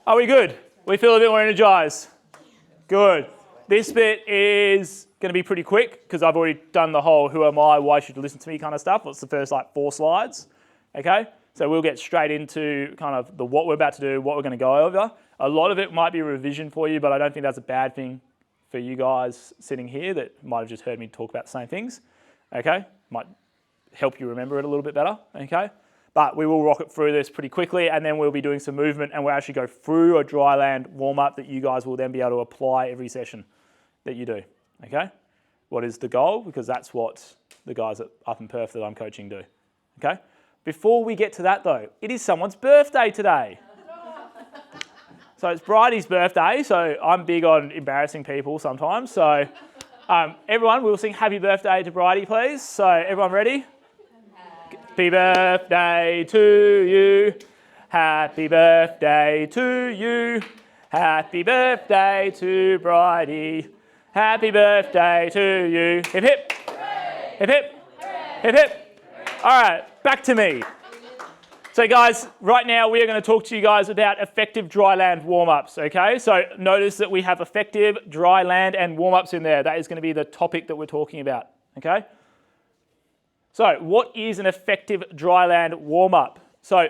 Are we good? We feel a bit more energized? Good. This bit is going to be pretty quick because I've already done the whole who am I, why should you listen to me kind of stuff. It's the first like 4 slides. Okay? So we'll get straight into kind of the what we're about to do, what we're going to go over. A lot of it might be a revision for you, but I don't think that's a bad thing for you guys sitting here that might have just heard me talk about the same things. Okay? Might help you remember it a little bit better. Okay? But we will rock it through this pretty quickly, and then we'll be doing some movement, and we'll actually go through a Dryland warm-up that you guys will then be able to apply every session that you do, okay? What is the goal? Because that's what the guys up in Perth that I'm coaching do, okay? Before we get to that though, it is someone's birthday today. So it's Bridie's birthday, so I'm big on embarrassing people sometimes. So everyone, we'll sing happy birthday to Bridie, please. So everyone ready? Happy birthday to you. Happy birthday to you. Happy birthday to Bridie. Happy birthday to you. Hip hip. Hooray. Hip hip. Hooray. Hip hip. All right, back to me. So guys, right now we are going to talk to you guys about effective dryland warm-ups, okay? So notice that we have effective dryland and warm-ups in there. That is going to be the topic that we're talking about, okay? So what is an effective dryland warm-up? So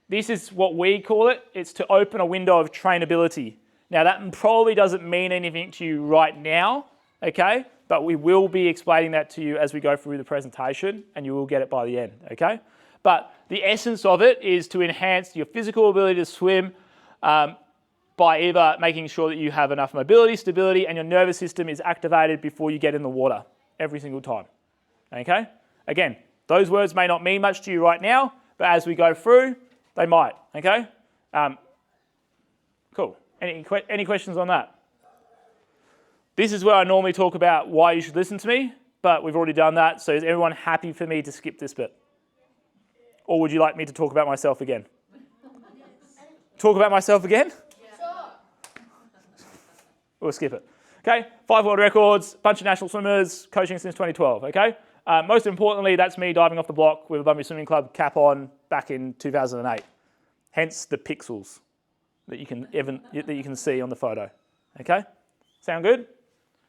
this is what we call it. It's to open a window of trainability. Now that probably doesn't mean anything to you right now, okay? But we will be explaining that to you as we go through the presentation, and you will get it by the end, okay? But the essence of it is to enhance your physical ability to swim by either making sure that you have enough mobility, stability, and your nervous system is activated before you get in the water every single time, okay? Again, those words may not mean much to you right now, but as we go through, they might, okay? Cool. Any questions on that? This is where I normally talk about why you should listen to me, but we've already done that, so is everyone happy for me to skip this bit? Or would you like me to talk about myself again? Talk about myself again? Sure. We'll skip it. Okay, 5 world records, bunch of national swimmers, coaching since 2012, okay? Most importantly, that's me diving off the block with a Bunbury Swimming Club cap on back in 2008. Hence the pixels that you can see on the photo. Okay? Sound good?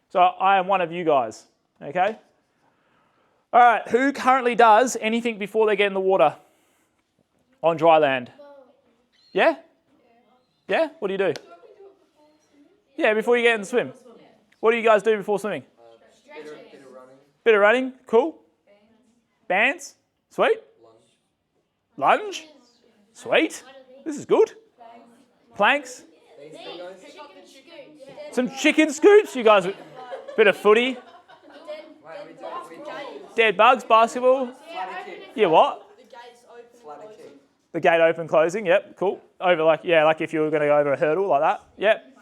So I am one of you guys. Okay? All right, who currently does anything before they get in the water on dry land? Yeah? Yeah? What do you do? Yeah, before you get in the swim. What do you guys do before swimming? Bit of running, cool. Bands, sweet. Lunge, sweet. This is good. Planks. Some chicken scoops. You guys, bit of footy. Dead bugs, basketball. Yeah, what? The gate open, closing. Yep, cool. Over like if you were going to go over a hurdle like that. Yep.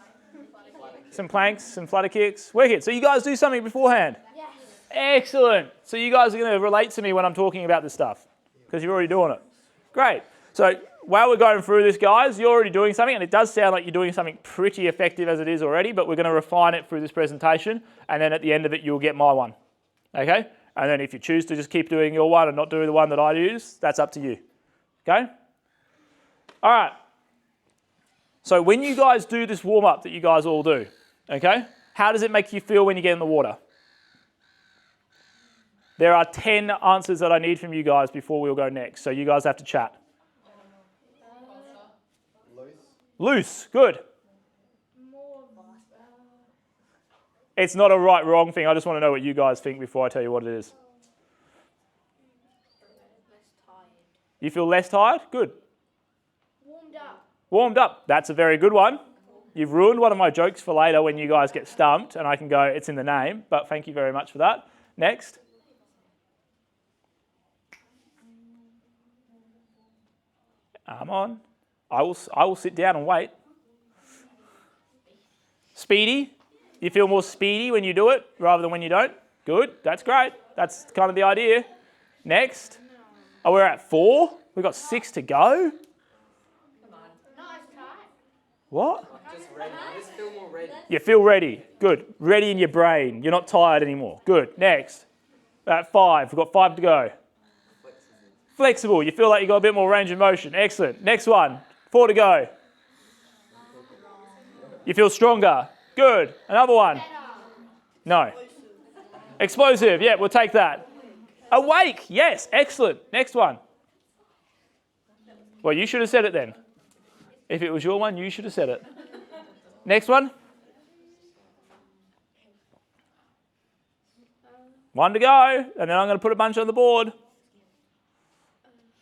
Some planks, some flutter kicks. Wicked. So you guys do something beforehand. Excellent. So you guys are going to relate to me when I'm talking about this stuff because you're already doing it. Great. So while we're going through this, guys, you're already doing something, and it does sound like you're doing something pretty effective as it is already, but we're going to refine it through this presentation, and then at the end of it, you'll get my one. Okay? And then if you choose to just keep doing your one and not do the one that I use, that's up to you. Okay? All right. So when you guys do this warm-up that you guys all do, okay, how does it make you feel when you get in the water? There are 10 answers that I need from you guys before we'll go next. So you guys have to chat. Loose. Good. It's not a right, wrong thing. I just want to know what you guys think before I tell you what it is. You feel less tired? Good. Warmed up. That's a very good one. You've ruined one of my jokes for later when you guys get stumped and I can go, it's in the name, but thank you very much for that. Next. Come on. I will sit down and wait. Speedy. You feel more speedy when you do it rather than when you don't? Good. That's great. That's kind of the idea. Next. Oh, we're at 4. We've got 6 to go. What? Just ready. Just feel more ready. You feel ready. Good. Ready in your brain. You're not tired anymore. Good. Next. At 5. We've got 5 to go. Flexible. You feel like you've got a bit more range of motion. Excellent. Next one. 4 to go. You feel stronger. Good. Another one. No. Explosive. Yeah, we'll take that. Awake. Yes. Excellent. Next one. Well, you should have said it then. If it was your one, you should have said it. Next one. One to go. And then I'm going to put a bunch on the board.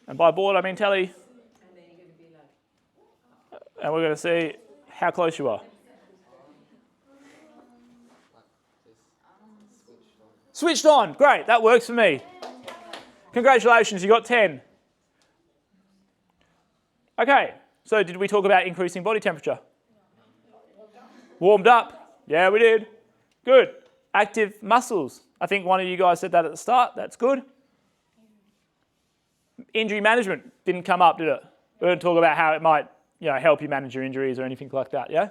And by board, I mean telly. And we're going to see how close you are. Switched on. Great. That works for me. Congratulations. You got 10. Okay. So did we talk about increasing body temperature? Warmed up. Yeah, we did. Good. Active muscles. I think one of you guys said that at the start. That's good. Injury management didn't come up, did it? We didn't talk about how it might, help you manage your injuries or anything like that, yeah?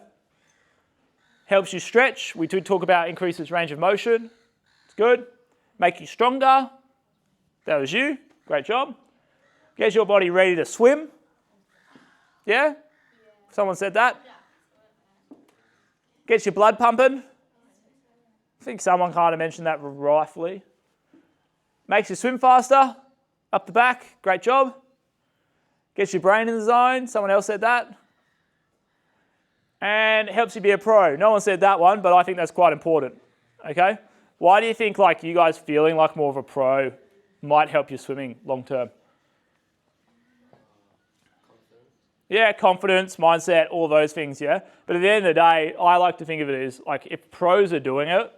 Helps you stretch. We did talk about increases range of motion. It's good. Make you stronger. That was you. Great job. Gets your body ready to swim. Yeah? Someone said that? Gets your blood pumping. I think someone kind of mentioned that rightfully. Makes you swim faster. Up the back. Great job. Gets your brain in the zone. Someone else said that. And helps you be a pro. No one said that one, but I think that's quite important. Okay? Why do you think you guys feeling like more of a pro might help your swimming long term? Yeah, confidence, mindset, all those things, yeah? But at the end of the day, I like to think of it as if pros are doing it,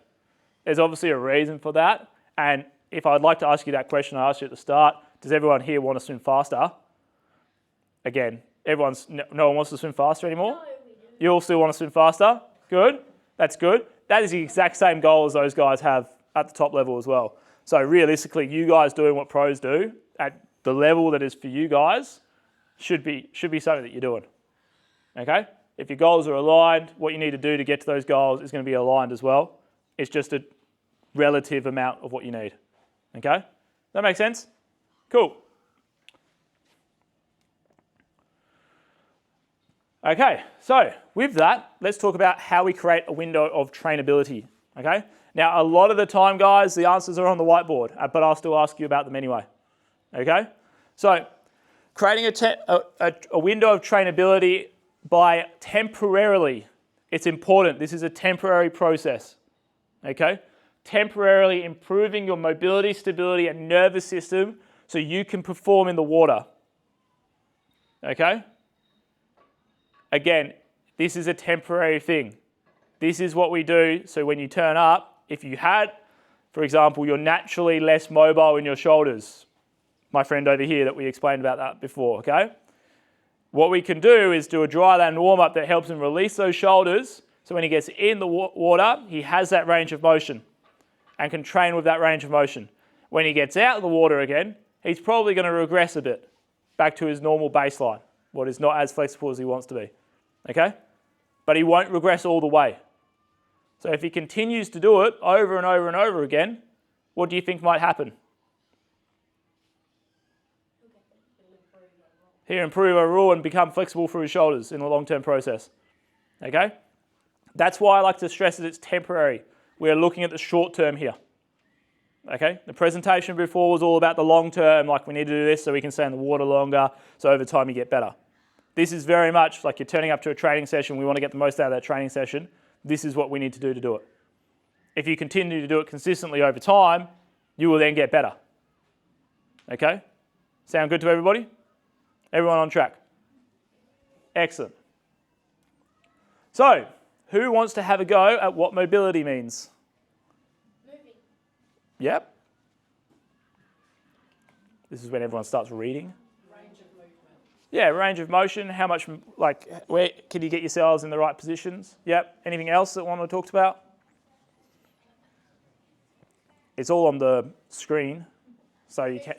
there's obviously a reason for that. And if I'd like to ask you that question I asked you at the start, does everyone here want to swim faster? Again, no one wants to swim faster anymore? No, you all still want to swim faster? Good. That's good. That is the exact same goal as those guys have at the top level as well. So realistically, you guys doing what pros do at the level that is for you guys should be something that you're doing. Okay? If your goals are aligned, what you need to do to get to those goals is going to be aligned as well. It's just a relative amount of what you need. Okay? That makes sense? Cool. Okay, so with that, let's talk about how we create a window of trainability. Okay? Now, a lot of the time, guys, the answers are on the whiteboard, but I'll still ask you about them anyway. Okay? So, creating a window of trainability by temporarily, it's important. This is a temporary process. Okay? Temporarily improving your mobility, stability, and nervous system so you can perform in the water. Okay? Again, this is a temporary thing. This is what we do so when you turn up, if you had, for example, you're naturally less mobile in your shoulders. My friend over here that we explained about that before, okay? What we can do is do a dryland warm-up that helps him release those shoulders so when he gets in the water, he has that range of motion and can train with that range of motion. When he gets out of the water again, he's probably going to regress a bit back to his normal baseline, what is not as flexible as he wants to be, okay? But he won't regress all the way. So if he continues to do it over and over and over again, what do you think might happen? He'll improve overall and become flexible through his shoulders in the long-term process, okay? That's why I like to stress that it's temporary. We're looking at the short term here. Okay? The presentation before was all about the long term, we need to do this so we can stay in the water longer, so over time you get better. This is very much like you're turning up to a training session, we want to get the most out of that training session. This is what we need to do it. If you continue to do it consistently over time, you will then get better. Okay? Sound good to everybody? Everyone on track? Excellent. So, who wants to have a go at what mobility means? Moving. Yep. This is when everyone starts reading. Range of movement. Yeah, range of motion. How much, where can you get yourselves in the right positions? Yep. Anything else that one to talk about? It's all on the screen, so you can.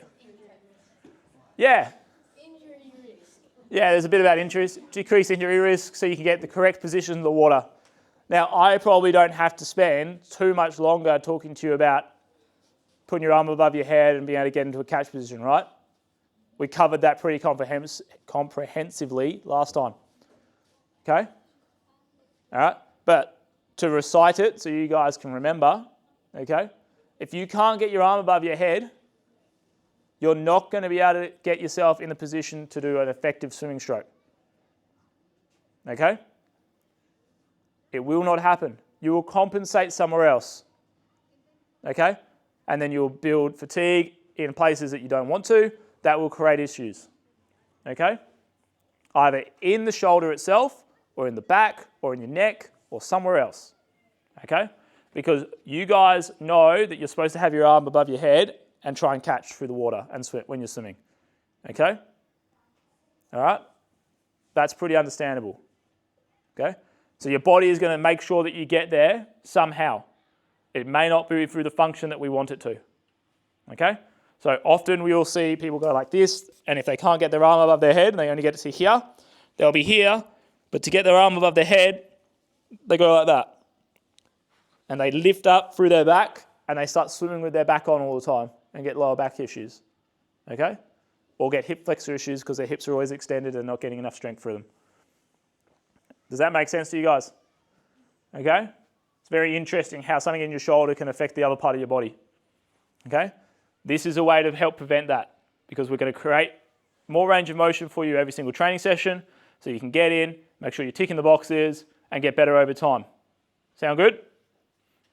Yeah. Injury risk. Yeah, there's a bit about injuries. Decrease injury risk so you can get the correct position in the water. Now, I probably don't have to spend too much longer talking to you about putting your arm above your head and being able to get into a catch position, right? We covered that pretty comprehensively last time. Okay? All right? But to recite it so you guys can remember, okay? If you can't get your arm above your head, you're not going to be able to get yourself in the position to do an effective swimming stroke. Okay? It will not happen. You will compensate somewhere else. Okay? And then you'll build fatigue in places that you don't want to. That will create issues. Okay? Either in the shoulder itself, or in the back, or in your neck, or somewhere else. Okay? Because you guys know that you're supposed to have your arm above your head and try and catch through the water and swim when you're swimming. Okay? All right? That's pretty understandable. Okay? So your body is going to make sure that you get there somehow. It may not be through the function that we want it to. Okay? So often we will see people go like this, and if they can't get their arm above their head and they only get to see here, they'll be here, but to get their arm above their head, they go like that. And they lift up through their back, and they start swimming with their back on all the time and get lower back issues. Okay? Or get hip flexor issues because their hips are always extended and not getting enough strength through them. Does that make sense to you guys? Okay? It's very interesting how something in your shoulder can affect the other part of your body. Okay? This is a way to help prevent that because we're going to create more range of motion for you every single training session so you can get in, make sure you're ticking the boxes, and get better over time. Sound good?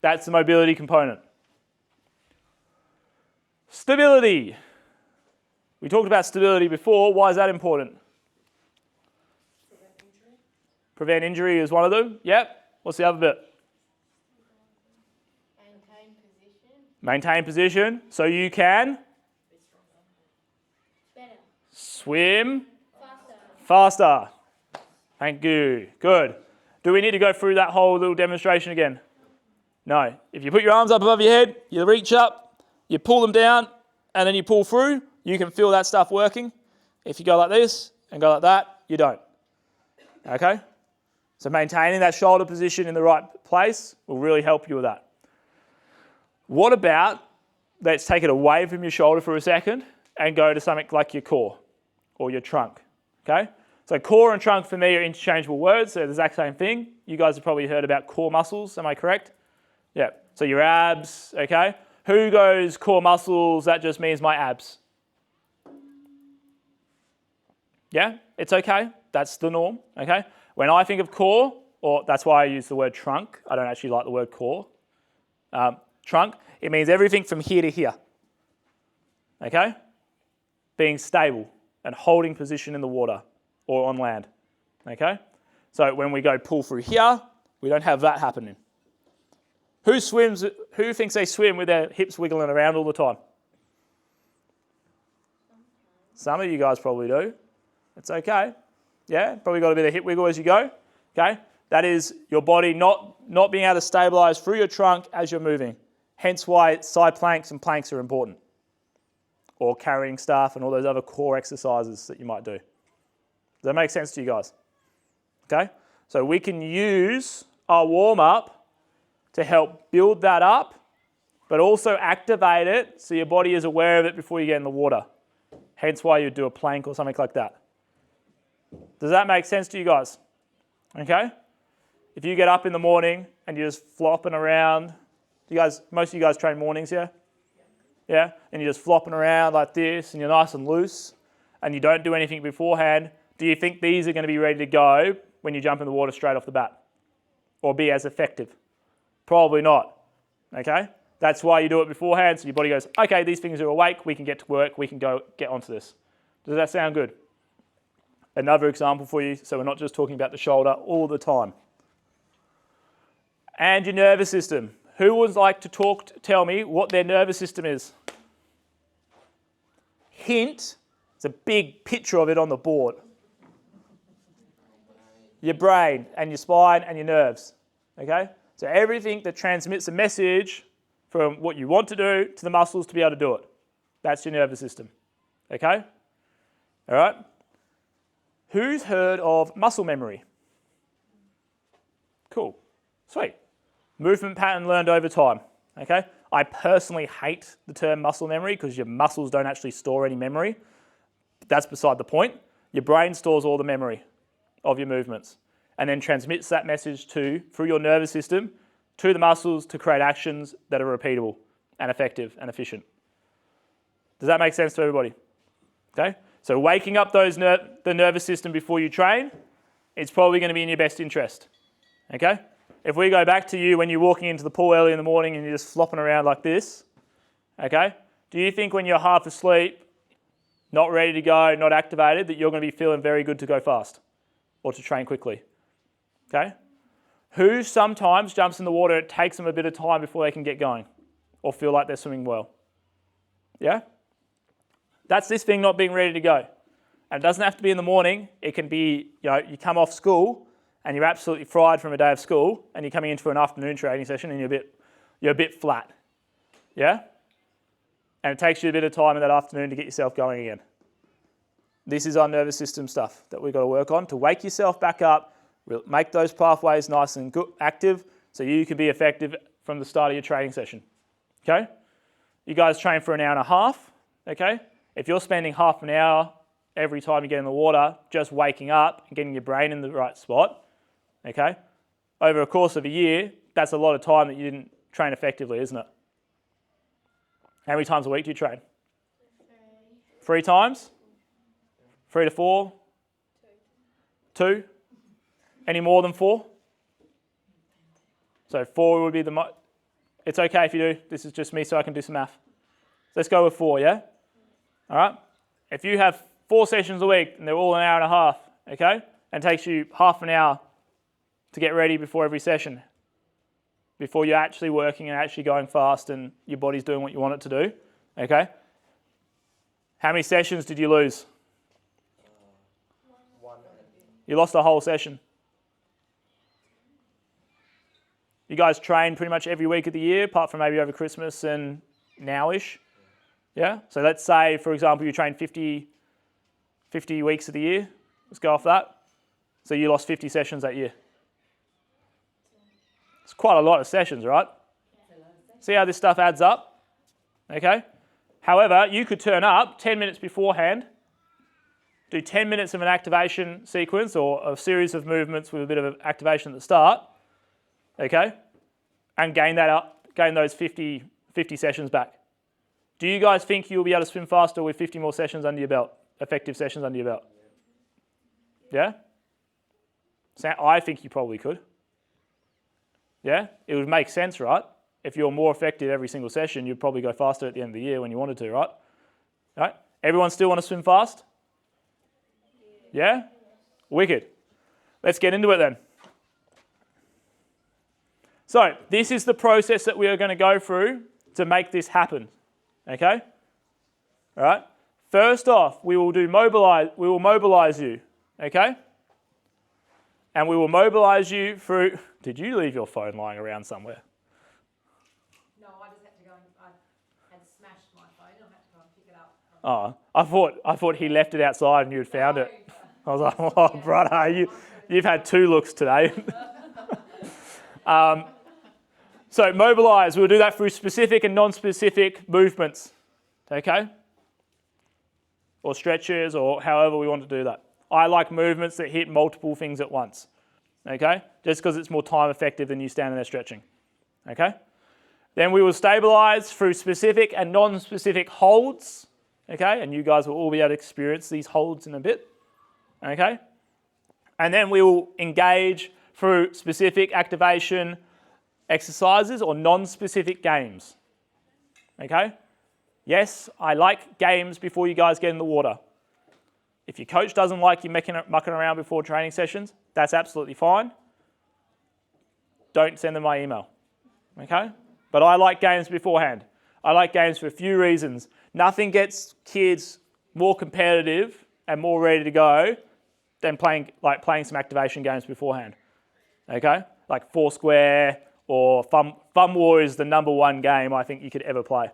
That's the mobility component. Stability. We talked about stability before. Why is that important? Prevent injury is one of them. Yep. What's the other bit? Maintain position. Maintain position so you can Better. swim Faster. faster. Thank you. Good. Do we need to go through that whole little demonstration again? No. If you put your arms up above your head, you reach up, you pull them down, and then you pull through, you can feel that stuff working. If you go like this and go like that, you don't. Okay? So maintaining that shoulder position in the right place will really help you with that. What about, let's take it away from your shoulder for a second and go to something like your core or your trunk. Okay? So core and trunk for me are interchangeable words. They're the exact same thing. You guys have probably heard about core muscles. Am I correct? Yeah. So your abs, okay? Who goes core muscles? That just means my abs. Yeah? It's okay. That's the norm, okay? When I think of core, or that's why I use the word trunk. I don't actually like the word core. Trunk, it means everything from here to here. Okay? Being stable and holding position in the water or on land. Okay? So when we go pull through here, we don't have that happening. Who thinks they swim with their hips wiggling around all the time? Some of you guys probably do. It's okay. Yeah, probably got a bit of hip wiggle as you go. Okay? That is your body not being able to stabilize through your trunk as you're moving. Hence why side planks and planks are important. Or carrying stuff and all those other core exercises that you might do. Does that make sense to you guys? Okay? So we can use our warm-up to help build that up, but also activate it so your body is aware of it before you get in the water. Hence why you do a plank or something like that. Does that make sense to you guys? Okay? If you get up in the morning and you're just flopping around, most of you guys train mornings, yeah? Yeah? And you're just flopping around like this and you're nice and loose and you don't do anything beforehand, do you think these are going to be ready to go when you jump in the water straight off the bat? Or be as effective? Probably not. Okay? That's why you do it beforehand so your body goes, okay, these things are awake, we can get to work, we can go get onto this. Does that sound good? Another example for you, so we're not just talking about the shoulder all the time. And your nervous system. Who would like to tell me what their nervous system is? Hint, it's a big picture of it on the board. Your brain and your spine and your nerves. Okay? So everything that transmits a message from what you want to do to the muscles to be able to do it. That's your nervous system. Okay? All right? Who's heard of muscle memory? Cool. Sweet. Movement pattern learned over time. Okay? I personally hate the term muscle memory because your muscles don't actually store any memory. But that's beside the point. Your brain stores all the memory of your movements. and then transmits that message through your nervous system to the muscles to create actions that are repeatable and effective and efficient. Does that make sense to everybody? Okay? So waking up the nervous system before you train, it's probably going to be in your best interest. Okay? If we go back to you when you're walking into the pool early in the morning and you're just flopping around like this, okay? Do you think when you're half asleep, not ready to go, not activated, that you're going to be feeling very good to go fast or to train quickly? Okay? Who sometimes jumps in the water, it takes them a bit of time before they can get going or feel like they're swimming well? Yeah? That's this thing not being ready to go. And it doesn't have to be in the morning. It can be, you come off school and you're absolutely fried from a day of school and you're coming into an afternoon training session and you're a bit flat. Yeah? And it takes you a bit of time in that afternoon to get yourself going again. This is our nervous system stuff that we've got to work on to wake yourself back up, make those pathways nice and good, active, so you can be effective from the start of your training session. Okay? You guys train for an hour and a half. Okay? If you're spending half an hour every time you get in the water just waking up and getting your brain in the right spot, okay, over a course of a year, that's a lot of time that you didn't train effectively, isn't it? How many times a week do you train? 3 times? 3 to 4? 2? Any more than 4? So 4 would be the most. It's okay if you do. This is just me so I can do some math. Let's go with 4, yeah? All right? If you have 4 sessions a week and they're all an hour and a half, okay, and it takes you half an hour to get ready before every session, before you're actually working and actually going fast and your body's doing what you want it to do, okay? How many sessions did you lose? 1. You lost a whole session. You guys train pretty much every week of the year, apart from maybe over Christmas and now-ish. Yeah? So let's say, for example, you train 50 weeks of the year. Let's go off that. So you lost 50 sessions that year. It's quite a lot of sessions, right? See how this stuff adds up? Okay? However, you could turn up 10 minutes beforehand, do 10 minutes of an activation sequence or a series of movements with a bit of activation at the start, okay, and gain those 50 sessions back. Do you guys think you'll be able to swim faster with 50 more sessions under your belt, effective sessions under your belt? Yeah? So I think you probably could. Yeah? It would make sense, right? If you're more effective every single session, you'd probably go faster at the end of the year when you wanted to, right? Right? Everyone still want to swim fast? Yeah? Wicked. Let's get into it then. So this is the process that we are going to go through to make this happen. Okay? All right? First off, we will mobilize you. Okay? And we will mobilize you through... Did you leave your phone lying around somewhere? No, I just had to go and I had smashed my phone. I had to go and pick it up. Oh, I thought he left it outside and you had found it. I was like, oh, brother, you've had 2 looks today. So mobilize, we'll do that through specific and non-specific movements, okay? Or stretches or however we want to do that. I like movements that hit multiple things at once, okay? Just because it's more time effective than you standing there stretching, okay? Then we will stabilize through specific and non-specific holds, okay? And you guys will all be able to experience these holds in a bit, okay? And then we will engage through specific activation exercises or non-specific games, okay? Yes, I like games before you guys get in the water. If your coach doesn't like you mucking around before training sessions, that's absolutely fine. Don't send them my email, okay? But I like games beforehand. I like games for a few reasons. Nothing gets kids more competitive and more ready to go than playing some activation games beforehand, okay? Like Foursquare or Fun War is the #1 game I think you could ever play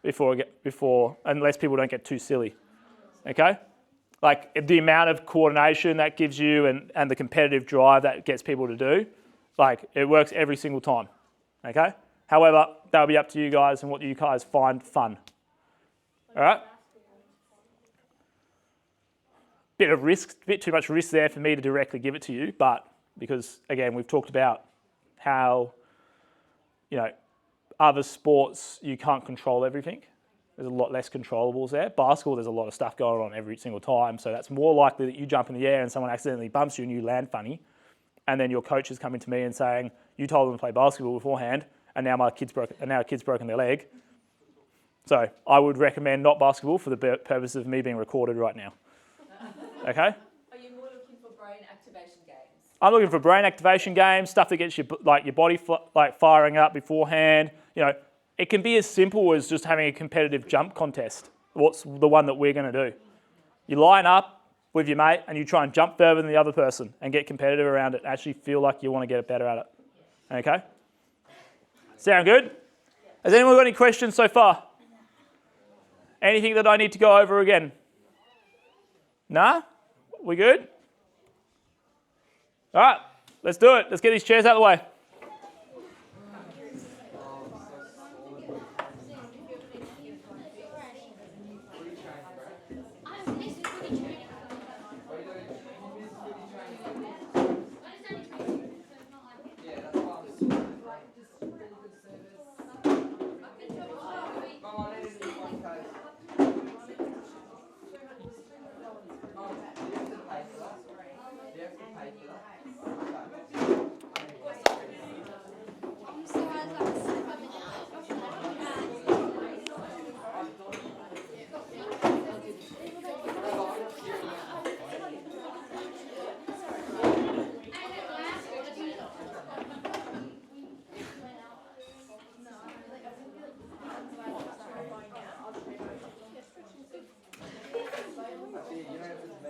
before, unless people don't get too silly, okay? Like the amount of coordination that gives you and the competitive drive that gets people to do, like it works every single time, okay? However, that'll be up to you guys and what you guys find fun, all right? Bit too much risk there for me to directly give it to you, but because, again, we've talked about how, other sports, you can't control everything. There's a lot less controllables there. Basketball, there's a lot of stuff going on every single time, so that's more likely that you jump in the air and someone accidentally bumps you and you land funny, and then your coach is coming to me and saying, you told them to play basketball beforehand, and now a kid's broken their leg. So I would recommend not basketball for the purpose of me being recorded right now. Okay? Are you more looking for brain activation games? I'm looking for brain activation games, stuff that gets your body firing up beforehand. It can be as simple as just having a competitive jump contest. What's the one that we're going to do? You line up with your mate and you try and jump further than the other person and get competitive around it. Actually feel like you want to get better at it. Okay? Sound good? Has anyone got any questions so far? Anything that I need to go over again? Nah? We good? All right, let's do it. Let's get these chairs out of the way.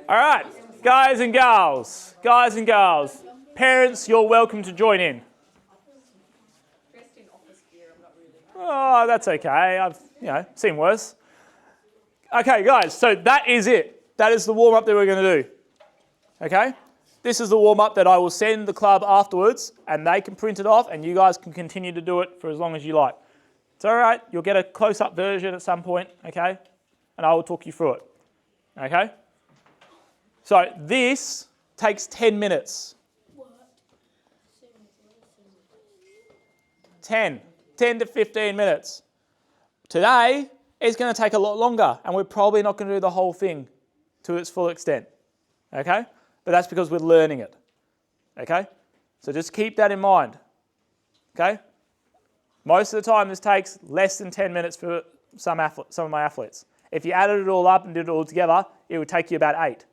All right, guys and gals, parents, you're welcome to join in. Dressed in office gear, I'm not really. Oh, that's okay. I've, seen worse. Okay, guys, so that is it. That is the warm-up that we're going to do. Okay? This is the warm-up that I will send the club afterwards, and they can print it off, and you guys can continue to do it for as long as you like. It's all right. You'll get a close-up version at some point, okay? And I will talk you through it. Okay? So this takes 10 minutes. 10 to 15 minutes. Today is going to take a lot longer, and we're probably not going to do the whole thing to its full extent. Okay? But that's because we're learning it. Okay? So just keep that in mind. Okay? Most of the time this takes less than 10 minutes for some of my athletes. If you added it all up and did it all together, it would take you about 8.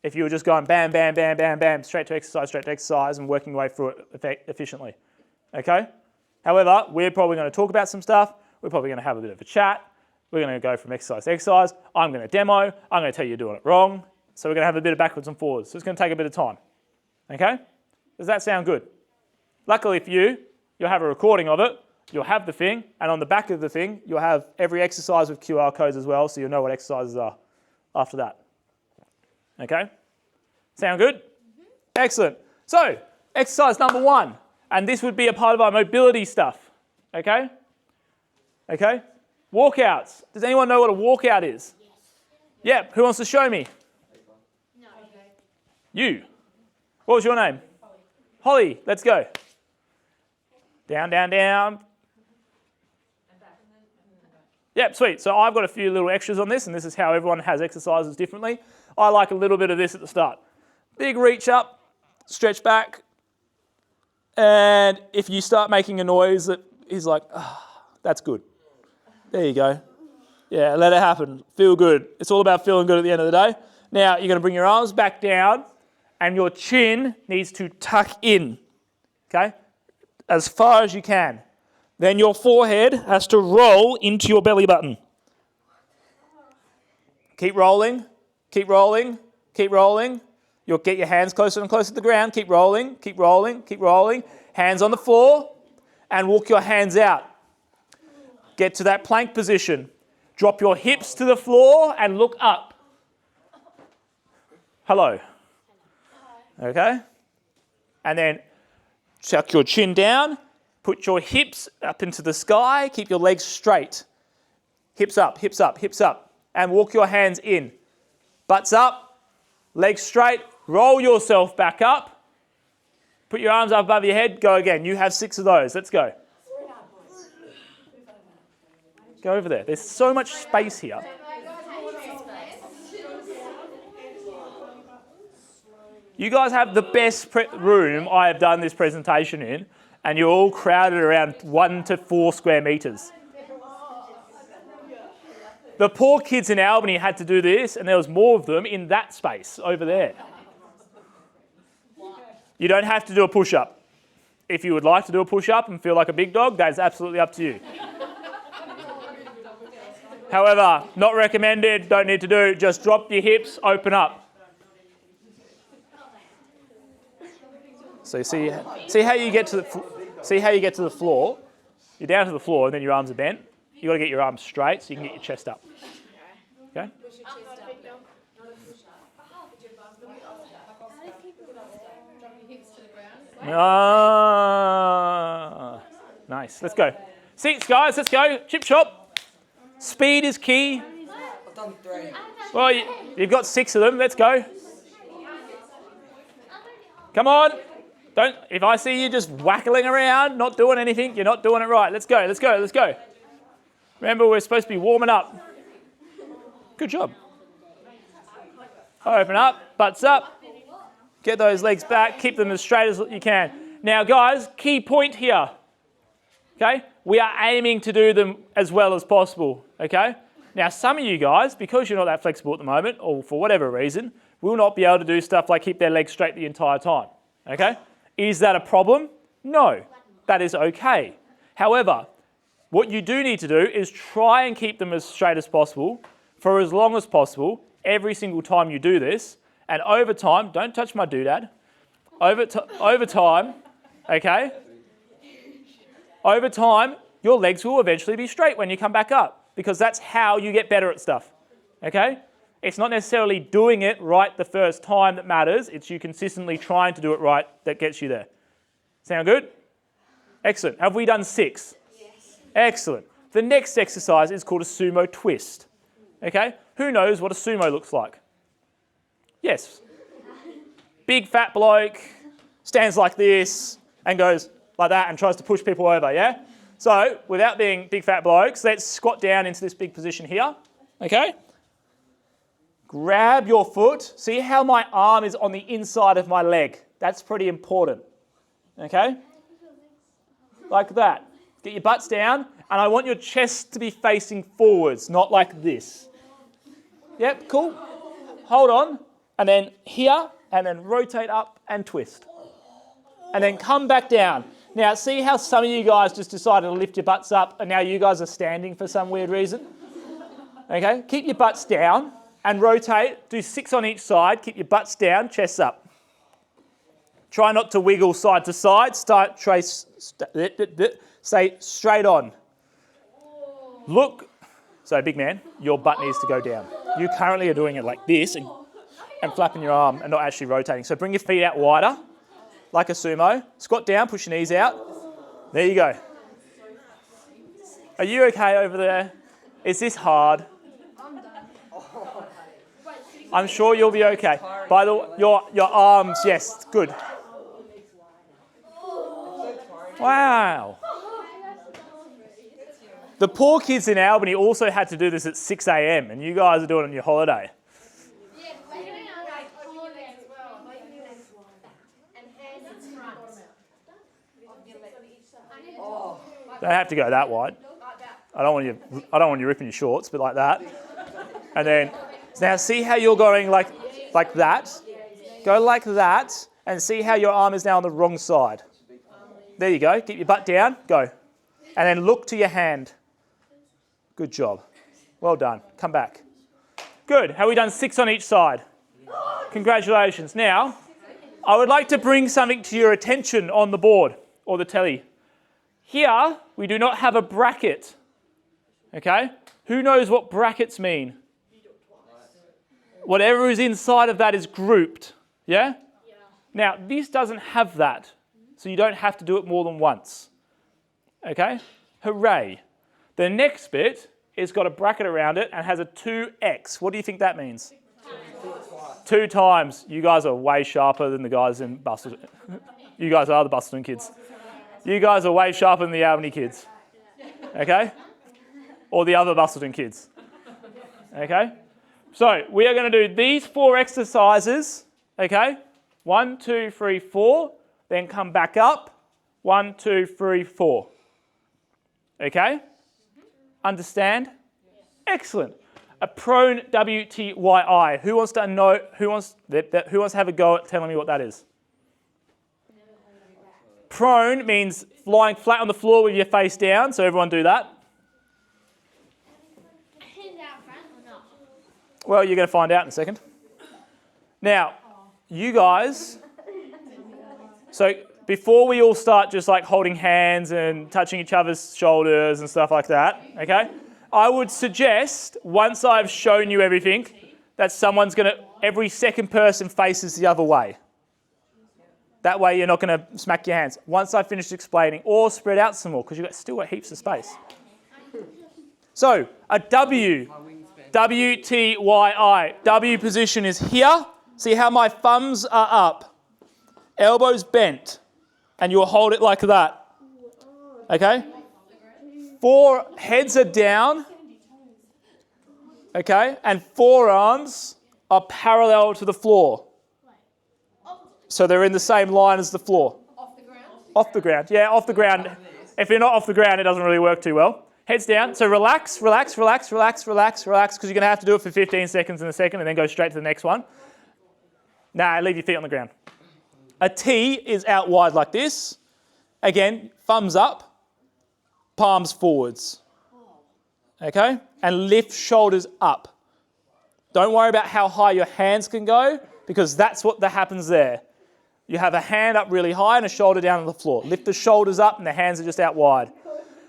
If you were just going bam, bam, bam, bam, bam, straight to exercise and working your way through it efficiently. Okay? However, we're probably going to talk about some stuff. We're probably going to have a bit of a chat. We're going to go from exercise to exercise. I'm going to demo. I'm going to tell you you're doing it wrong. So we're going to have a bit of backwards and forwards. So it's going to take a bit of time. Okay? Does that sound good? Luckily for you, you'll have a recording of it. You'll have the thing. And on the back of the thing, you'll have every exercise with QR codes as well, so you'll know what exercises are after that. Okay? Sound good? Mm-hmm. Excellent. So, exercise number 1. And this would be a part of our mobility stuff. Okay? Okay? Walkouts. Does anyone know what a walkout is? Yes. Yeah. Who wants to show me? No. You. What was your name? Holly. Let's go. Down, down, down. Yep, sweet. So I've got a few little extras on this, and this is how everyone has exercises differently. I like a little bit of this at the start. Big reach up, stretch back, and if you start making a noise that is like, that's good. There you go. Yeah, let it happen. Feel good. It's all about feeling good at the end of the day. Now, you're going to bring your arms back down, and your chin needs to tuck in, okay, as far as you can. Then your forehead has to roll into your belly button. Keep rolling, keep rolling, keep rolling. You'll get your hands closer and closer to the ground. Keep rolling, keep rolling, keep rolling. Hands on the floor, and walk your hands out. Get to that plank position. Drop your hips to the floor and look up. Hello. Okay? And then chuck your chin down. Put your hips up into the sky. Keep your legs straight. Hips up, hips up, hips up. And walk your hands in. Butts up, legs straight. Roll yourself back up. Put your arms up above your head. Go again. You have 6 of those. Let's go. Go over there. There's so much space here. You guys have the best room I have done this presentation in, and you're all crowded around 1 to 4 square metres. The poor kids in Albany had to do this, and there was more of them in that space over there. You don't have to do a push-up. If you would like to do a push-up and feel like a big dog, that's absolutely up to you. However, not recommended, don't need to do. Just drop your hips, open up. So see how you get to the floor. You're down to the floor, and then your arms are bent. You got to get your arms straight so you can get your chest up. Okay. Ah, nice. Let's go. 6 guys. Let's go. Chip chop. Speed is key. I've done 3. Well, you've got 6 of them. Let's go. Come on. Don't. If I see you just wackling around, not doing anything, you're not doing it right. Let's go. Let's go. Let's go. Remember, we're supposed to be warming up. Good job. Open up. Butts up. Get those legs back. Keep them as straight as you can. Now, guys, key point here. Okay? We are aiming to do them as well as possible. Okay? Now, some of you guys, because you're not that flexible at the moment, or for whatever reason, will not be able to do stuff like keep their legs straight the entire time. Okay? Is that a problem? No. That is okay. However, what you do need to do is try and keep them as straight as possible for as long as possible every single time you do this. And over time, don't touch my doodad. Over time, okay? Over time, your legs will eventually be straight when you come back up because that's how you get better at stuff, okay? It's not necessarily doing it right the first time that matters. It's you consistently trying to do it right that gets you there. Sound good? Excellent. Have we done 6? Yes. Excellent. The next exercise is called a sumo twist. Okay? Who knows what a sumo looks like? Yes. Big fat bloke, stands like this and goes like that and tries to push people over, yeah? So, without being big fat blokes, let's squat down into this big position here. Okay? Grab your foot. See how my arm is on the inside of my leg. That's pretty important. Okay? Like that. Get your butts down, and I want your chest to be facing forwards, not like this. Yep, cool. Hold on, and then here, and then rotate up and twist. And then come back down. Now, see how some of you guys just decided to lift your butts up, and now you guys are standing for some weird reason? Okay, keep your butts down. And rotate, do 6 on each side, keep your butts down, chests up. Try not to wiggle side to side, stay straight on. Look, so big man, your butt needs to go down. You currently are doing it like this and flapping your arm and not actually rotating. So bring your feet out wider, like a sumo. Squat down, push your knees out. There you go. Are you okay over there? Is this hard? I'm sure you'll be okay. By the way, your arms, yes, good. Wow. The poor kids in Albany also had to do this at 6 a.m. and you guys are doing it on your holiday. Don't have to go that wide. I don't want you ripping your shorts, but like that. And then now see how you're going like that? Go like that and see how your arm is now on the wrong side. There you go. Get your butt down. Go. And then look to your hand. Good job. Well done. Come back. Good. Have we done 6 on each side? Congratulations. Now, I would like to bring something to your attention on the board or the telly. Here, we do not have a bracket. Okay? Who knows what brackets mean? Whatever is inside of that is grouped. Yeah? Now, this doesn't have that, so you don't have to do it more than once. Okay? Hooray. The next bit has got a bracket around it and has a 2x. What do you think that means? 2 times. You guys are way sharper than the guys in Bustleton. You guys are the Bustleton kids. You guys are way sharper than the Albany kids. Okay? Or the other Bustleton kids. Okay? So we are going to do these 4 exercises. Okay? 1, 2, 3, 4. Then come back up. 1, 2, 3, 4. Okay? Understand? Excellent. A prone WTYI. Who wants to know? Who wants to have a go at telling me what that is? Prone means lying flat on the floor with your face down. So everyone do that. Hands out front or not? Well, you're going to find out in a second. Now, you guys. So before we all start just like holding hands and touching each other's shoulders and stuff like that, okay? I would suggest, once I've shown you everything, that someone's going to, every second person faces the other way. That way you're not going to smack your hands. Once I've finished explaining, or spread out some more, because you've still got heaps of space. So, a W, W-T-Y-I. W position is here. See how my thumbs are up. Elbows bent. And you'll hold it like that. Okay? 4 heads are down. Okay? And forearms are parallel to the floor. So they're in the same line as the floor. Off the ground? Off the ground. Yeah, off the ground. If you're not off the ground, it doesn't really work too well. Heads down. So relax, relax, relax, relax, relax, relax, because you're going to have to do it for 15 seconds in a second and then go straight to the next one. Nah, leave your feet on the ground. A T is out wide like this. Again, thumbs up, palms forwards. Okay? And lift shoulders up. Don't worry about how high your hands can go, because that's what happens there. You have a hand up really high and a shoulder down on the floor. Lift the shoulders up and the hands are just out wide.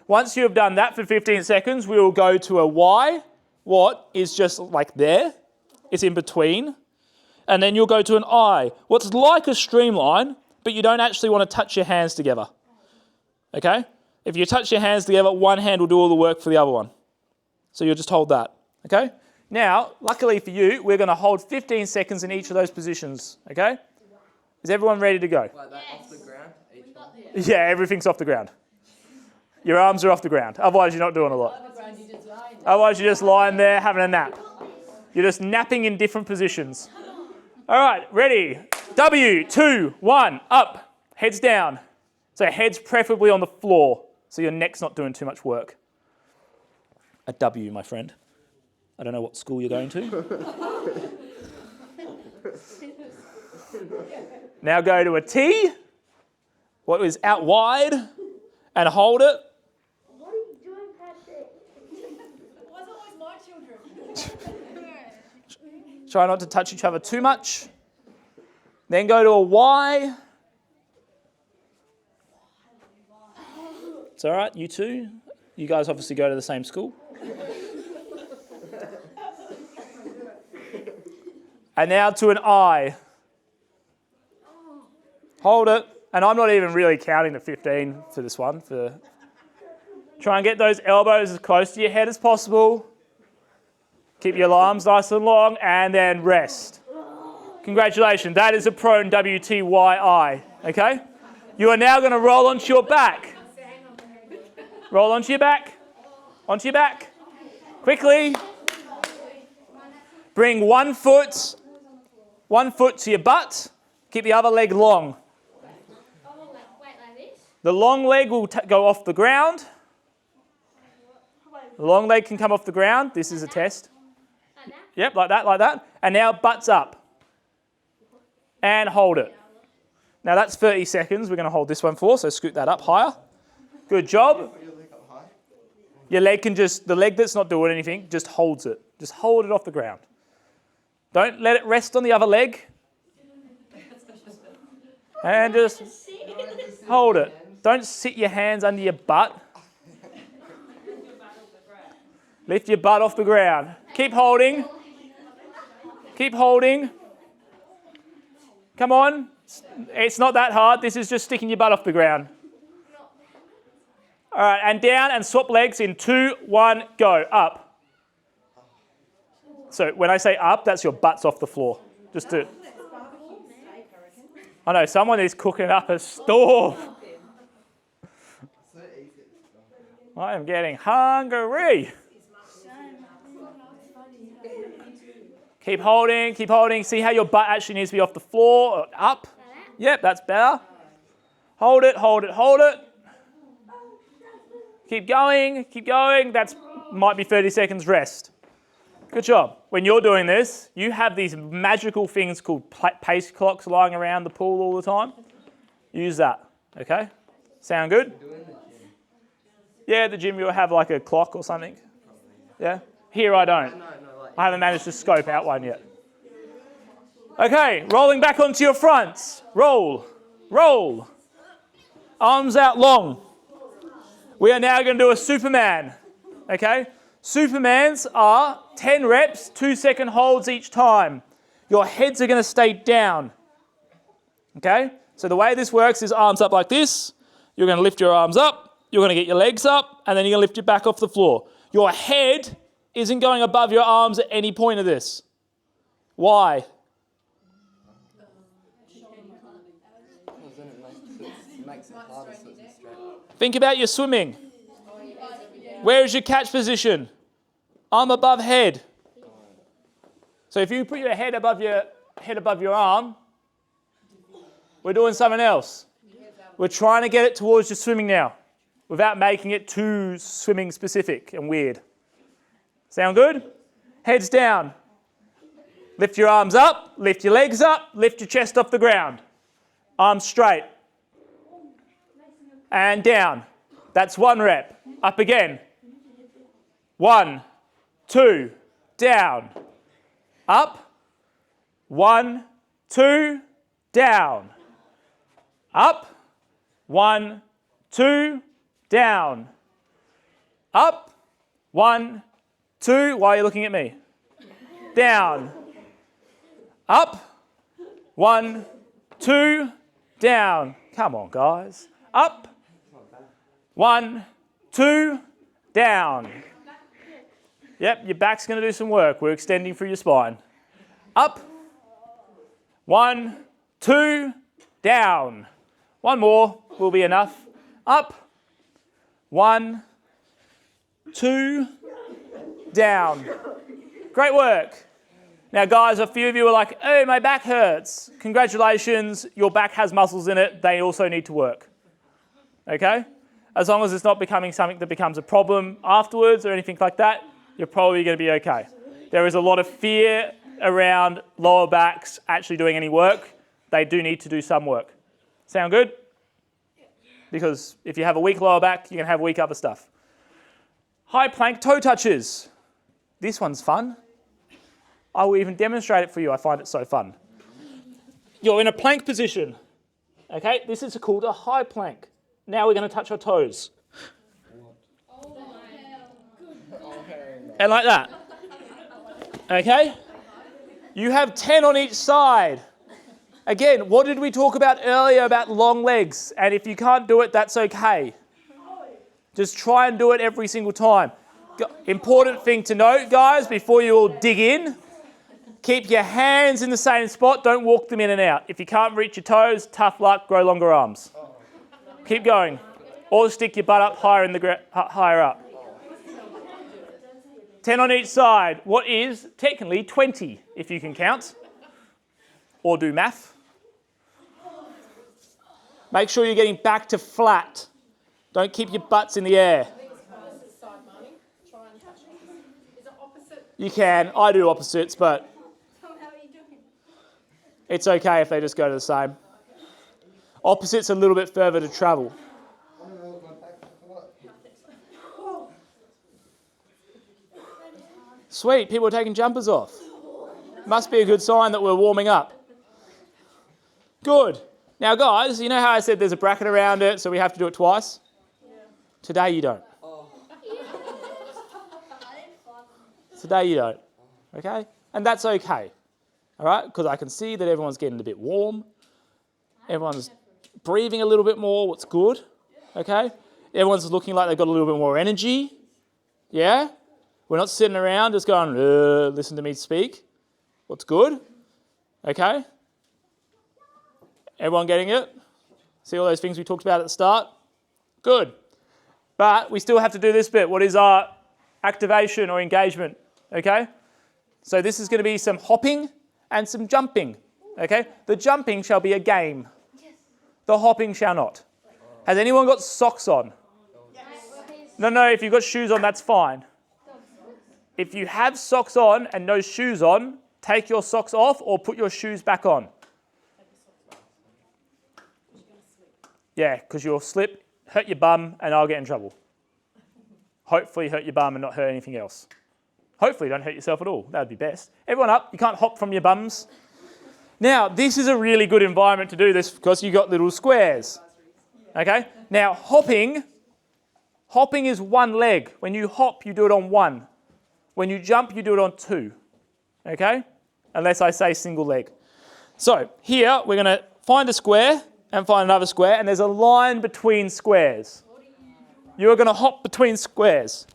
Once you have done that for 15 seconds, we will go to a Y. What is just like there. It's in between. And then you'll go to an I. What's like a streamline, but you don't actually want to touch your hands together. Okay? If you touch your hands together, one hand will do all the work for the other one. So you'll just hold that. Okay? Now, luckily for you, we're going to hold 15 seconds in each of those positions. Okay? Is everyone ready to go? Like that off the ground, each one. Yeah, everything's off the ground. Your arms are off the ground. Otherwise, you're not doing a lot. Otherwise, you're just lying there having a nap. You're just napping in different positions. All right, ready? W, 2, 1, up. Heads down. So heads preferably on the floor, so your neck's not doing too much work. A W, my friend. I don't know what school you're going to. Now go to a T. What is out wide, and hold it. What are you doing, Patrick? It wasn't always my children. Try not to touch each other too much. Then go to a Y. It's all right, you two. You guys obviously go to the same school. And now to an I. Hold it. And I'm not even really counting to 15 for this one. Try and get those elbows as close to your head as possible. Keep your arms nice and long, and then rest. Congratulations, that is a prone WTYI, okay? You are now going to roll onto your back. Roll onto your back. Onto your back. Quickly. Bring one foot to your butt. Keep the other leg long. Wait, like this? The long leg will go off the ground. The long leg can come off the ground. This is a test. Like that? Yep, like that, like that. And now butts up. And hold it. Now that's 30 seconds. We're going to hold this one for, so scoot that up higher. Good job. Your leg can the leg that's not doing anything, just holds it. Just hold it off the ground. Don't let it rest on the other leg. And just hold it. Don't sit your hands under your butt. Lift your butt off the ground. Keep holding. Keep holding. Come on. It's not that hard. This is just sticking your butt off the ground. All right, and down and swap legs in 2, 1, go. Up. So when I say up, that's your butt's off the floor. Just to... I know, someone is cooking up a storm. I am getting hungry. Keep holding, keep holding. See how your butt actually needs to be off the floor or up? Yep, that's better. Hold it, hold it, hold it. Keep going, keep going. That's might be 30 seconds rest. Good job. When you're doing this, you have these magical things called pace clocks lying around the pool all the time. Use that, okay? Sound good? Yeah, at the gym you'll have like a clock or something. Yeah? Here I don't. I haven't managed to scope out one yet. Okay, rolling back onto your fronts. Roll, roll. Arms out long. We are now going to do a Superman, okay? Supermans are 10 reps, 2-second holds each time. Your heads are going to stay down, okay? So the way this works is arms up like this. You're going to lift your arms up. You're going to get your legs up, and then you're going to lift your back off the floor. Your head isn't going above your arms at any point of this. Why? Think about your swimming. Where is your catch position? Arm above head. So if you put your head above your arm, we're doing something else. We're trying to get it towards your swimming now, without making it too swimming specific and weird. Sound good? Heads down. Lift your arms up, lift your legs up, lift your chest off the ground. Arms straight. And down. That's 1 rep. Up again. 1, 2, down. Up. 1, 2, down. Up. 1, 2, down. Up. 1, 2. Why are you looking at me? Down. Up. 1, 2, down. Come on, guys. Up. 1, 2, down. Yep, your back's going to do some work. We're extending through your spine. Up. 1, 2, down. 1 more will be enough. Up. 1, 2, down. Great work. Now, guys, a few of you are like, oh, my back hurts. Congratulations, your back has muscles in it. They also need to work. Okay? As long as it's not becoming something that becomes a problem afterwards or anything like that, you're probably going to be okay. There is a lot of fear around lower backs actually doing any work. They do need to do some work. Sound good? Because if you have a weak lower back, you're going to have weak other stuff. High plank toe touches. This one's fun. I will even demonstrate it for you. I find it so fun. You're in a plank position. Okay, this is called a high plank. Now we're going to touch our toes. And like that. Okay? You have 10 on each side. Again, what did we talk about earlier about long legs? And if you can't do it, that's okay. Just try and do it every single time. Important thing to note, guys, before you all dig in, keep your hands in the same spot. Don't walk them in and out. If you can't reach your toes, tough luck, grow longer arms. Keep going. Or stick your butt up higher in the higher up. 10 on each side. What is technically 20 if you can count or do math. Make sure you're getting back to flat. Don't keep your butts in the air. You can. I do opposites, but it's okay if they just go to the same. Opposites a little bit further to travel. Sweet, people are taking jumpers off. Must be a good sign that we're warming up. Good. Now, guys, you know how I said there's a bracket around it, so we have to do it twice? Yeah. Today you don't. Today you don't. Okay? And that's okay. All right? Because I can see that everyone's getting a bit warm. Everyone's breathing a little bit more, what's good. Okay? Everyone's looking like they've got a little bit more energy. Yeah? We're not sitting around just going, listen to me speak. What's good? Okay? Everyone getting it? See all those things we talked about at the start? Good. But we still have to do this bit. What is our activation or engagement? Okay? So this is going to be some hopping and some jumping. Okay? The jumping shall be a game. The hopping shall not. Has anyone got socks on? No, if you've got shoes on, that's fine. If you have socks on and no shoes on, take your socks off or put your shoes back on. Yeah, because you'll slip, hurt your bum, and I'll get in trouble. Hopefully hurt your bum and not hurt anything else. Hopefully don't hurt yourself at all. That would be best. Everyone up. You can't hop from your bums. Now, this is a really good environment to do this because you've got little squares. Okay? Now, hopping is one leg. When you hop, you do it on one. When you jump, you do it on two. Okay? Unless I say single leg. So, here, we're going to find a square and find another square, and there's a line between squares. You're going to hop between squares.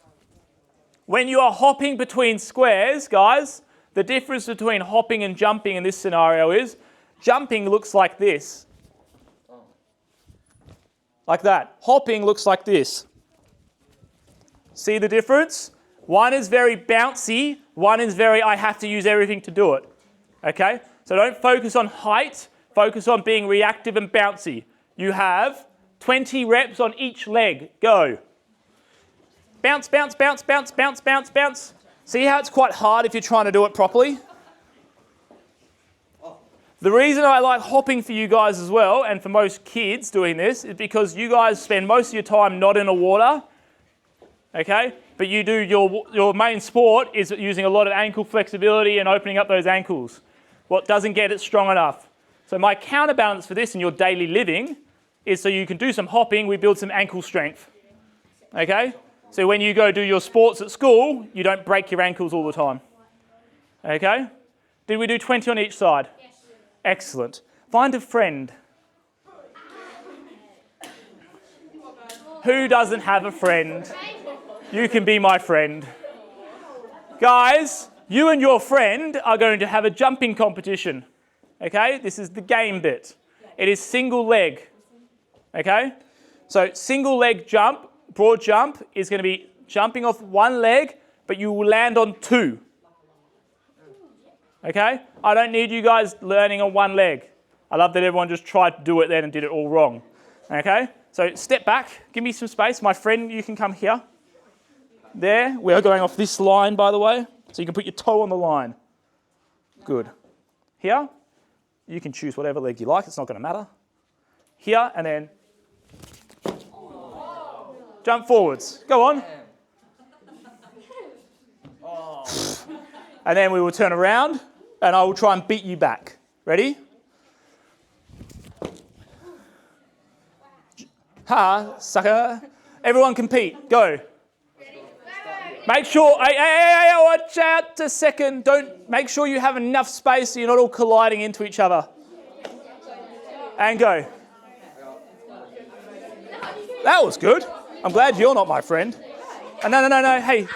When you are hopping between squares, guys, the difference between hopping and jumping in this scenario is jumping looks like this. Like that. Hopping looks like this. See the difference? One is very bouncy, one is very, I have to use everything to do it. Okay? So don't focus on height, focus on being reactive and bouncy. You have 20 reps on each leg. Go. Bounce, bounce, bounce, bounce, bounce, bounce, bounce. See how it's quite hard if you're trying to do it properly? The reason I like hopping for you guys as well, and for most kids doing this, is because you guys spend most of your time not in the water, okay? But you do your main sport is using a lot of ankle flexibility and opening up those ankles. What doesn't get it strong enough. So my counterbalance for this in your daily living is so you can do some hopping, we build some ankle strength, okay? So when you go do your sports at school, you don't break your ankles all the time. Okay? Did we do 20 on each side? Yes. Excellent. Find a friend. Who doesn't have a friend? You can be my friend. Guys, you and your friend are going to have a jumping competition. Okay? This is the game bit. It is single leg. Okay? So single leg jump. Broad jump is going to be jumping off one leg, but you will land on two. Okay? I don't need you guys learning on one leg. I love that everyone just tried to do it then and did it all wrong. Okay? So step back. Give me some space. My friend, you can come here. There. We are going off this line, by the way. So you can put your toe on the line. Good. Here. You can choose whatever leg you like. It's not going to matter. Here and then jump forwards. Go on. And then we will turn around and I will try and beat you back. Ready? Ha, sucker. Everyone compete. Go. Make sure, hey, watch out a second. Make sure you have enough space so you're not all colliding into each other. And go. That was good. I'm glad you're not my friend. No. Hey,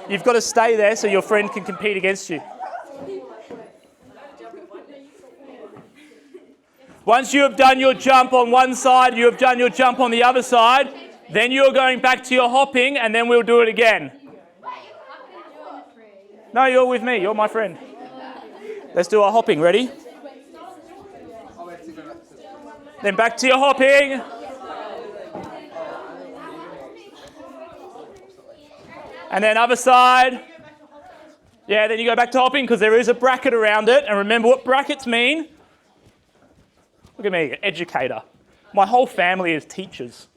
you've got to stay there so your friend can compete against you. Once you have done your jump on one side, you have done your jump on the other side, then you're going back to your hopping and then we'll do it again. No, you're with me. You're my friend. Let's do our hopping. Ready? Then back to your hopping. And then other side. Yeah, then you go back to hopping because there is a bracket around it. And remember what brackets mean. Look at me, educator. My whole family is teachers.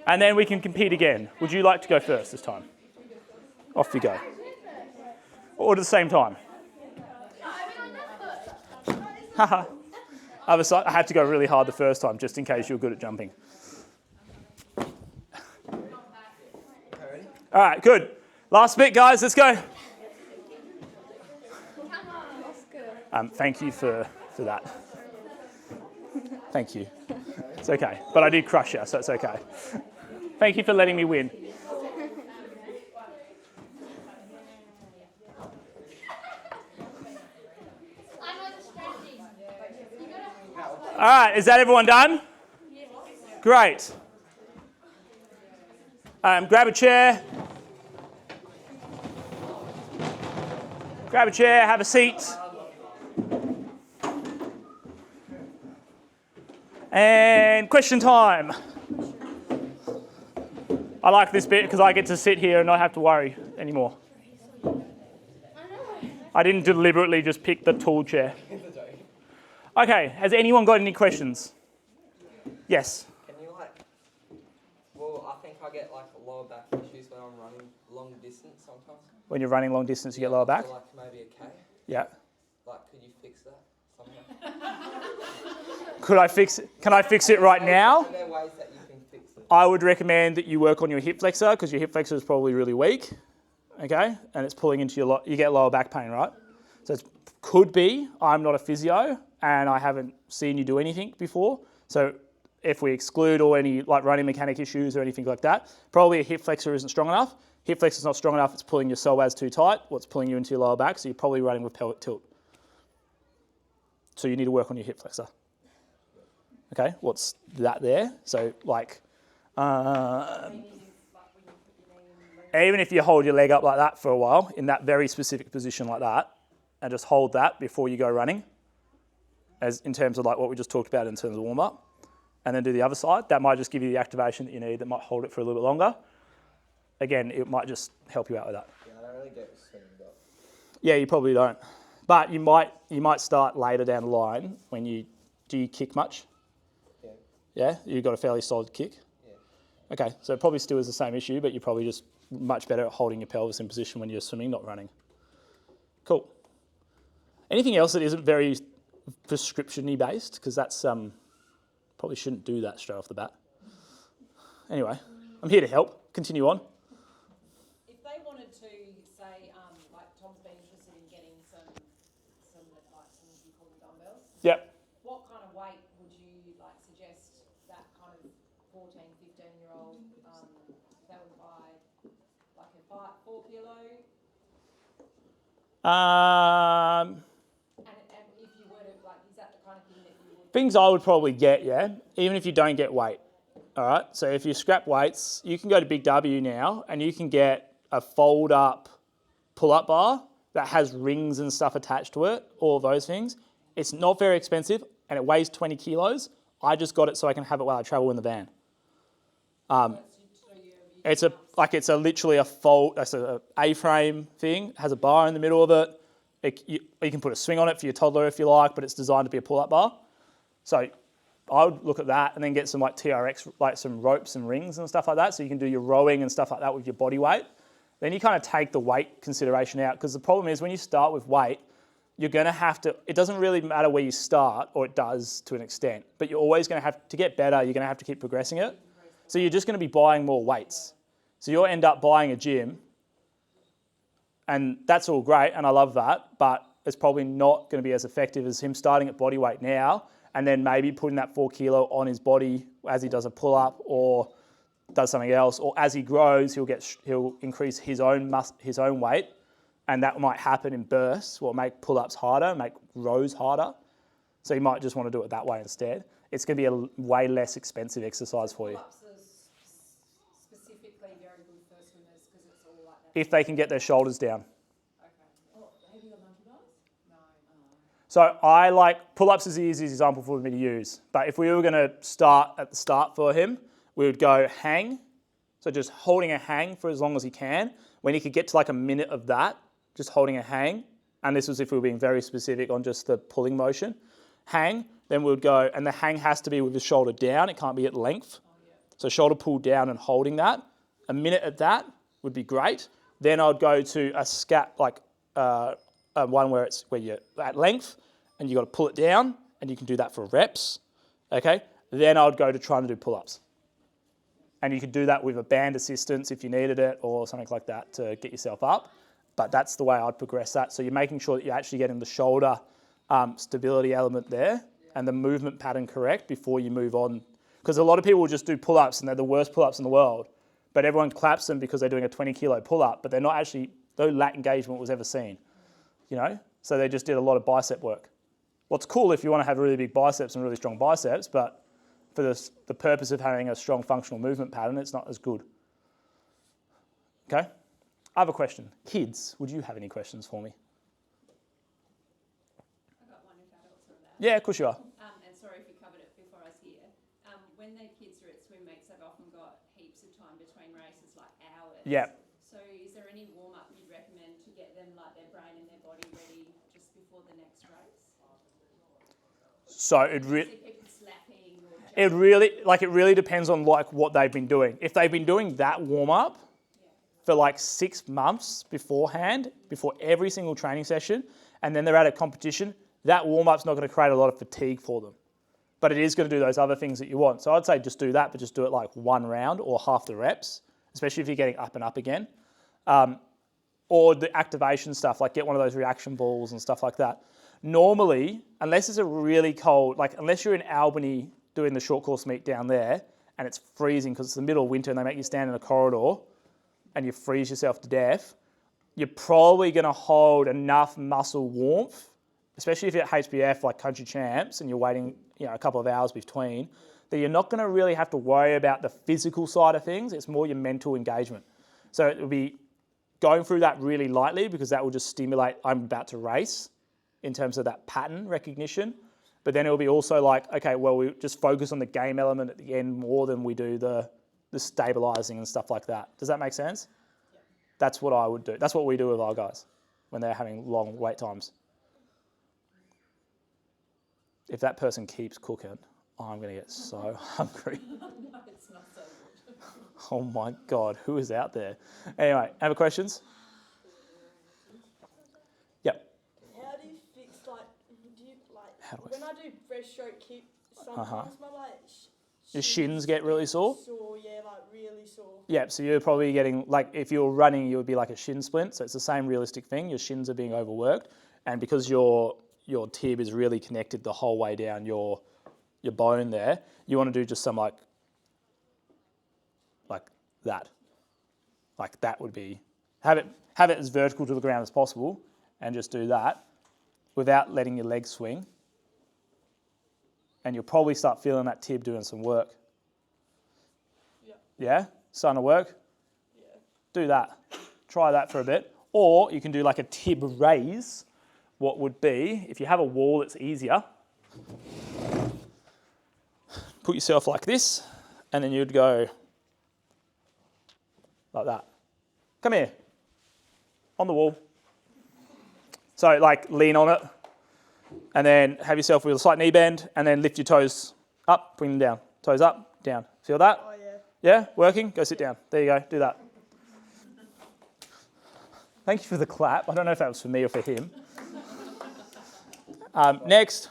And then we can compete again. Would you like to go first this time? Off you go. Or at the same time. Haha. Other side, I had to go really hard the first time just in case you were good at jumping. All right, good. Last bit, guys. Let's go. Thank you for that. Thank you. It's okay. But I did crush you, so it's okay. Thank you for letting me win. All right, is that everyone done? Great. Grab a chair. Grab a chair, have a seat. And question time. I like this bit because I get to sit here and not have to worry anymore. I didn't deliberately just pick the tall chair. Okay, has anyone got any questions? Yes. Can you well, I think I get lower back issues when I'm running long distance sometimes. When you're running long distance, you get lower back? So maybe a K. Yeah. Could you fix that somehow? Can I fix it right now? Are there ways that you can fix it? I would recommend that you work on your hip flexor because your hip flexor is probably really weak, okay? And it's pulling into you get lower back pain, right? So it could be, I'm not a physio and I haven't seen you do anything before. So if we exclude all any running mechanic issues or anything like that, probably a hip flexor isn't strong enough. Hip flexor is not strong enough, it's pulling your psoas too tight, or it's pulling you into your lower back, so you're probably running with pelvic tilt. So you need to work on your hip flexor. Okay, what's that there? So even if you hold your leg up like that for a while, in that very specific position like that, and just hold that before you go running, as in terms of what we just talked about in terms of warm up, and then do the other side, that might just give you the activation that you need, that might hold it for a little bit longer. Again, it might just help you out with that. Yeah, I don't really get swimming, but... Yeah, you probably don't. But you might start later down the line when do you kick much? Yeah. Yeah? You've got a fairly solid kick? Yeah. Okay, so it probably still is the same issue, but you're probably just much better at holding your pelvis in position when you're swimming, not running. Cool. Anything else that isn't very prescription-y based? Because that's, probably shouldn't do that straight off the bat. Anyway, I'm here to help. Continue on. If they wanted to say, Tom's been interested in getting some you call them dumbbells. Yep. What kind of weight would you suggest that kind of 14, 15-year-old they would buy a 4 kilo? And if you were to is that the kind of thing that you would? Things I would probably get, yeah, even if you don't get weight. All right, so if you scrap weights, you can go to Big W now and you can get a fold-up pull-up bar that has rings and stuff attached to it, all of those things. It's not very expensive and it weighs 20 kilos. I just got it so I can have it while I travel in the van. It's literally a A-frame thing. It has a bar in the middle of it. You can put a swing on it for your toddler if you like, but it's designed to be a pull-up bar. So I would look at that and then get some TRX, some ropes and rings and stuff like that, so you can do your rowing and stuff like that with your body weight. Then you kind of take the weight consideration out, because the problem is when you start with weight, you're going to have to, it doesn't really matter where you start, or it does to an extent, but you're always going to have to get better, you're going to have to keep progressing it. So you're just going to be buying more weights. So you'll end up buying a gym, and that's all great, and I love that, but it's probably not going to be as effective as him starting at body weight now, and then maybe putting that 4 kilo on his body as he does a pull-up or does something else, or as he grows, he'll increase his own weight, and that might happen in bursts, will make pull-ups harder, make rows harder. So you might just want to do it that way instead. It's going to be a way less expensive exercise for you. Pull-ups are specifically very good for swimmers because it's all like that. If they can get their shoulders down. Have you got monkey bars? No. So I like pull-ups is the easiest example for me to use. But if we were going to start at the start for him, we would go hang. So just holding a hang for as long as he can. When he could get to a minute of that, just holding a hang. And this was if we were being very specific on just the pulling motion. Hang, then we would go, and the hang has to be with the shoulder down. It can't be at length. So shoulder pull down and holding that. A minute at that would be great. Then I'd go to a scat, one where you're at length and you've got to pull it down, and you can do that for reps, okay? Then I would go to trying to do pull-ups. And you could do that with a band assistance if you needed it or something like that to get yourself up. But that's the way I'd progress that. So you're making sure that you're actually getting the shoulder stability element there and the movement pattern correct before you move on. Because a lot of people will just do pull-ups and they're the worst pull-ups in the world. But everyone claps them because they're doing a 20 kilo pull-up, but they're not actually, no lat engagement was ever seen. So they just did a lot of bicep work. What's cool if you want to have really big biceps and really strong biceps, but for the purpose of having a strong functional movement pattern, it's not as good. Okay? I have a question. Kids, would you have any questions for me? I've got one if adults are allowed. Yeah, of course you are. And sorry if you covered it before I was here. When the kids are at swim meets, they've often got heaps of time between races, like hours. Yeah. So is there any warm-up you'd recommend to get them, like their brain and their body ready just before the next race? So See people slapping or it really depends on like what they've been doing. If they've been doing that warm up for like 6 months beforehand, before every single training session, and then they're at a competition, that warm up's not going to create a lot of fatigue for them. But it is going to do those other things that you want. So I'd say just do that, but just do it like one round or half the reps, especially if you're getting up and up again. Or the activation stuff, like get one of those reaction balls and stuff like that. Normally, unless it's a really cold, like unless you're in Albany doing the short course meet down there and it's freezing because it's the middle of winter and they make you stand in a corridor and you freeze yourself to death, you're probably going to hold enough muscle warmth, especially if you're at HBF like country champs and you're waiting a couple of hours between, that you're not going to really have to worry about the physical side of things. It's more your mental engagement. So it will be going through that really lightly because that will just stimulate, I'm about to race, in terms of that pattern recognition. But then it will be also like, okay, well, we just focus on the game element at the end more than we do the stabilizing and stuff like that. Does that make sense? Yeah. That's what I would do. That's what we do with our guys when they're having long wait times. If that person keeps cooking, I'm going to get so hungry. No, it's not so good. Oh my God, who is out there? Anyway, have questions? Yep. How do you fix, like, How do I when I do breaststroke kick, sometimes my, like, Your shins get really sore? Sore, yeah, like, really sore. Yeah, so you're probably getting, like, if you're running, you would be like a shin splint. So it's the same realistic thing. Your shins are being overworked. And because your tib is really connected the whole way down your bone there, you want to do just some like that. Like that would be, have it as vertical to the ground as possible and just do that without letting your legs swing. And you'll probably start feeling that tib doing some work. Yeah. Yeah? Starting to work? Yeah. Do that. Try that for a bit. Or you can do like a tib raise. What would be, if you have a wall that's easier, put yourself like this, and then you'd go like that. Come here. On the wall. So like lean on it, and then have yourself with a slight knee bend, and then lift your toes up, bring them down. Toes up, down. Feel that? Oh, yeah. Yeah? Working? Go sit down. There you go. Do that. Thank you for the clap. I don't know if that was for me or for him. Next,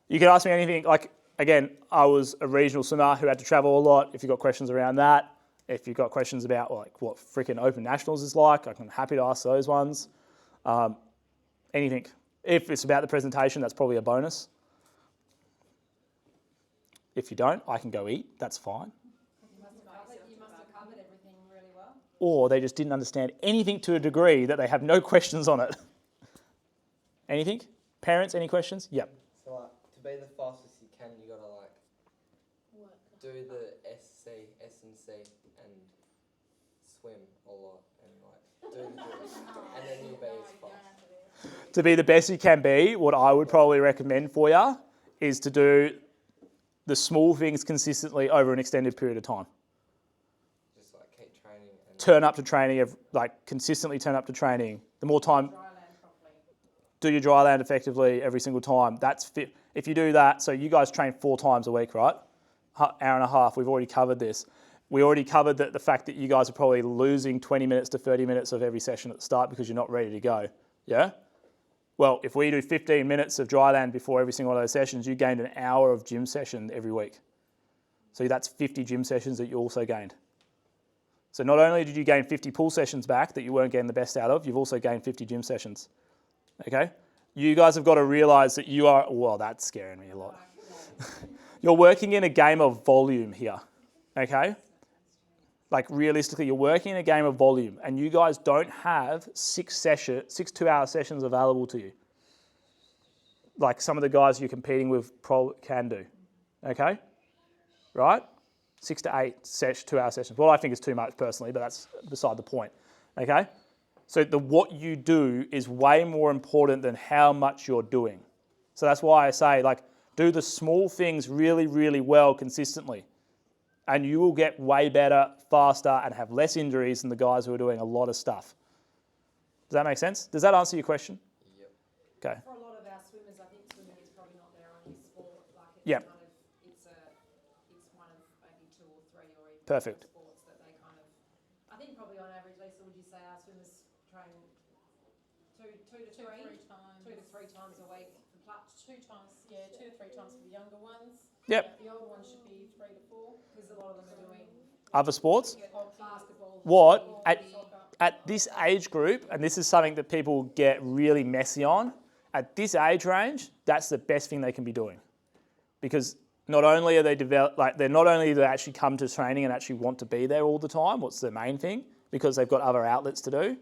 you can ask me anything. Like, again, I was a regional swimmer who had to travel a lot. If you've got questions around that, if you've got questions about like what freaking Open Nationals is like, I'm happy to ask those ones. Anything. If it's about the presentation, that's probably a bonus. If you don't, I can go eat. That's fine. You must have covered everything really well. Or they just didn't understand anything to a degree that they have no questions on it. Anything? Parents, any questions? Yep. So like, to be the fastest you can, you gotta like do the S and C, and swim a lot, and like do the drills, and then you'll be as fast. To be the best you can be, what I would probably recommend for you is to do the small things consistently over an extended period of time. Just like keep training. And Turn up to training, like consistently turn up to training. The more time, Dryland properly. do your dry land effectively every single time. That's fit. If you do that, so you guys train 4 times a week, right? Hour and a half, we've already covered this. We already covered the fact that you guys are probably losing 20 minutes to 30 minutes of every session at the start because you're not ready to go, yeah? Well, if we do 15 minutes of dry land before every single one of those sessions, you gained an hour of gym session every week. So that's 50 gym sessions that you also gained. So not only did you gain 50 pool sessions back that you weren't getting the best out of, you've also gained 50 gym sessions, okay? You guys have got to realise that you are, well, that's scaring me a lot. You're working in a game of volume here, okay? Like realistically, you're working in a game of volume and you guys don't have 6 2-hour sessions available to you. like some of the guys you're competing with can do. Okay? Right? 6 to 8 2-hour sessions. Well, I think it's too much personally, but that's beside the point. Okay? So what you do is way more important than how much you're doing. So that's why I say, like, do the small things really, really well consistently. And you will get way better, faster, and have less injuries than the guys who are doing a lot of stuff. Does that make sense? Does that answer your question? Yep. Okay. For a lot of our swimmers, I think swimming is probably not their only sport. Like it's Yep. kind of, it's one of maybe 2 or 3 or even Perfect. sports that they kind of, I think probably on average, Lisa, would you say our swimmers train two to three times a week for plus? 2 to 3 times for the younger ones. Yep. The older ones should be 3 to 4. Because a lot of them are doing Other sports? basketball. What? football, soccer. At this age group, and this is something that people get really messy on, at this age range, that's the best thing they can be doing. Because not only are they not only do they actually come to training and actually want to be there all the time, what's the main thing, because they've got other outlets to do,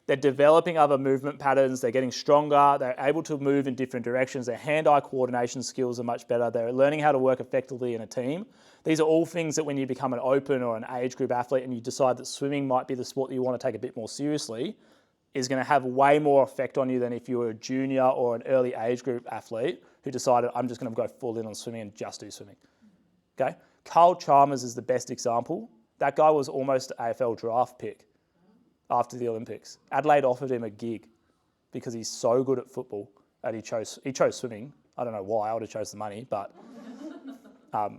they're developing other movement patterns, they're getting stronger, they're able to move in different directions, their hand-eye coordination skills are much better, they're learning how to work effectively in a team. These are all things that when you become an open or an age group athlete and you decide that swimming might be the sport that you want to take a bit more seriously, is going to have way more effect on you than if you were a junior or an early age group athlete who decided, I'm just going to go full in on swimming and just do swimming. Okay? Carl Chalmers is the best example. That guy was almost an AFL draft pick after the Olympics. Adelaide offered him a gig because he's so good at football and he chose swimming. I don't know why, I would have chose the money, but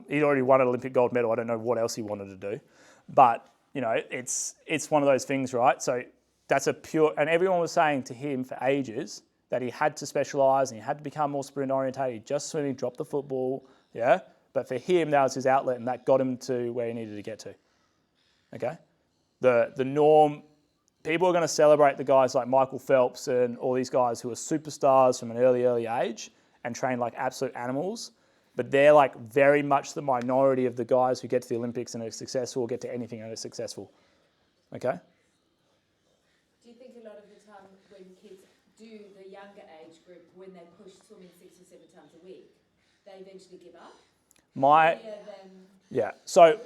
he'd already won an Olympic gold medal. I don't know what else he wanted to do. But, you know, it's one of those things, right? So that's a pure, and everyone was saying to him for ages that he had to specialise and he had to become more sprint orientated. He just swimming, dropped the football, yeah? But for him, that was his outlet and that got him to where he needed to get to, okay? The norm, people are going to celebrate the guys like Michael Phelps and all these guys who are superstars from an early age and train like absolute animals, but they're like very much the minority of the guys who get to the Olympics and are successful or get to anything and are successful, okay? Do you think a lot of the time when kids do the younger age group, when they push swimming 6 or 7 times a week, they eventually give up? Yeah, so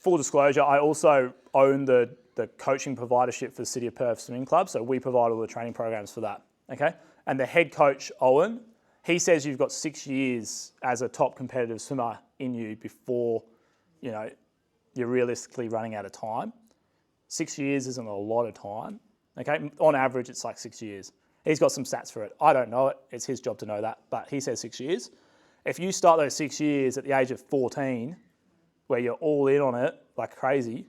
full disclosure, I also own the coaching providership for the City of Perth Swimming Club, so we provide all the training programs for that, okay? And the head coach, Owen, he says you've got 6 years as a top competitive swimmer in you before, you know, you're realistically running out of time. 6 years isn't a lot of time, okay? On average, it's like 6 years. He's got some stats for it. I don't know it. It's his job to know that, but he says 6 years. If you start those 6 years at the age of 14, where you're all in on it like crazy,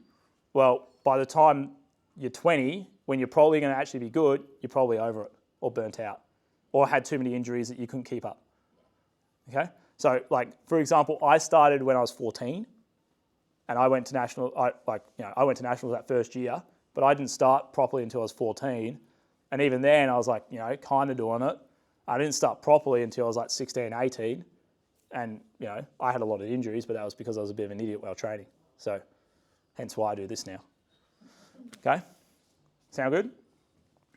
well, by the time you're 20, when you're probably going to actually be good, you're probably over it or burnt out or had too many injuries that you couldn't keep up, okay? So, like, for example, I started when I was 14 and I went to nationals that first year, but I didn't start properly until I was 14. And even then, I was like, you know, kind of doing it. I didn't start properly until I was like 16, 18. And, you know, I had a lot of injuries, but that was because I was a bit of an idiot while training. So, hence why I do this now. Okay? Sound good?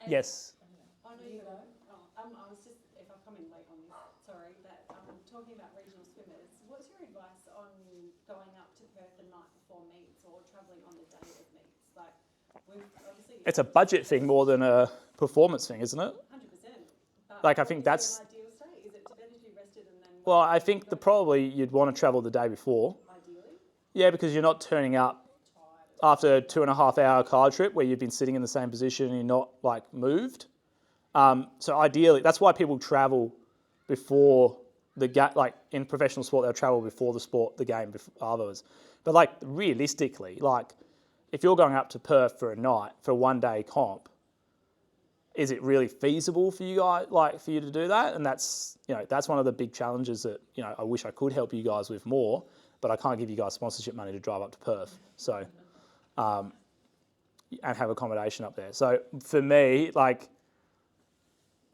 Yes. I know you go. I was just, if I come in late on this, sorry, that talking about regional swimmers, what's your advice on going up to Perth the night before meets or travelling on the day of meets? Like, we've obviously... It's a budget thing more than a performance thing, isn't it? 100%. Like, I think that's... Is there an ideal state? Is it better to be rested and then... Well, I think probably you'd want to travel the day before. Ideally? Yeah, because you're not turning up after a 2.5 hour car trip where you've been sitting in the same position and you're not like moved. So ideally, that's why people travel before the game. Like in professional sport, they'll travel before the game afterwards. But like realistically, like if you're going up to Perth for a night for a 1 day comp, is it really feasible for you guys, like for you to do that? And that's, you know, that's one of the big challenges that, you know, I wish I could help you guys with more, but I can't give you guys sponsorship money to drive up to Perth. So, and have accommodation up there. So for me, like,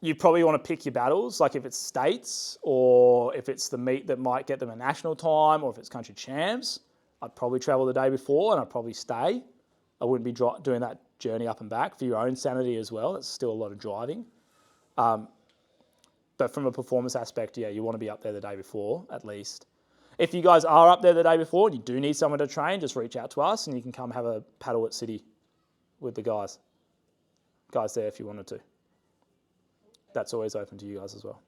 you probably want to pick your battles, like if it's states or if it's the meet that might get them a national time or if it's country champs, I'd probably travel the day before and I'd probably stay. I wouldn't be doing that journey up and back for your own sanity as well. It's still a lot of driving. But But from a performance aspect, yeah, you want to be up there the day before at least. If you guys are up there the day before and you do need someone to train, just reach out to us and you can come have a paddle at City with the guys there if you wanted to. That's always open to you guys as well.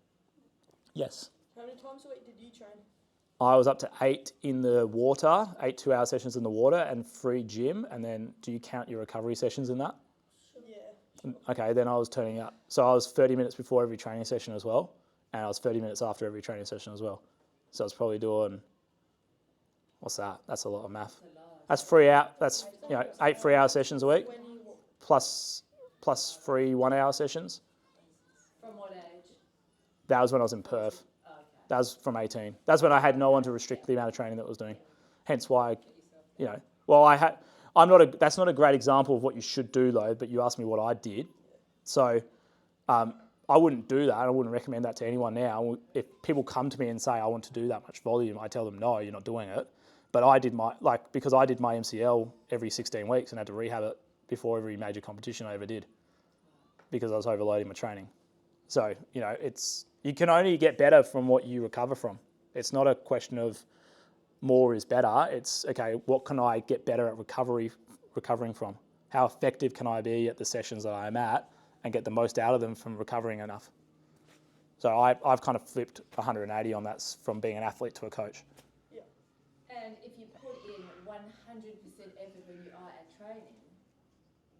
Yes. How many times a week did you train? I was up to 8 in the water, 8 2-hour sessions in the water and free gym. And then do you count your recovery sessions in that? Yeah. Okay, then I was turning up. So I was 30 minutes before every training session as well. And I was 30 minutes after every training session as well. So I was probably doing, what's that? That's a lot of math. That's 8 3-hour sessions a week plus 3 1-hour sessions. From what age? That was when I was in Perth. That was from 18. That's when I had no one to restrict the amount of training that I was doing. Hence why, that's not a great example of what you should do though, but you asked me what I did. So I wouldn't do that. I wouldn't recommend that to anyone now. If people come to me and say, I want to do that much volume, I tell them, no, you're not doing it. But I did because I did my MCL every 16 weeks and had to rehab it before every major competition I ever did because I was overloading my training. So, you can only get better from what you recover from. It's not a question of more is better. It's, okay, what can I get better at recovering from? How effective can I be at the sessions that I'm at and get the most out of them from recovering enough? So I've kind of flipped 180 on that from being an athlete to a coach. Yeah. And if you put in 100% effort when you are at training,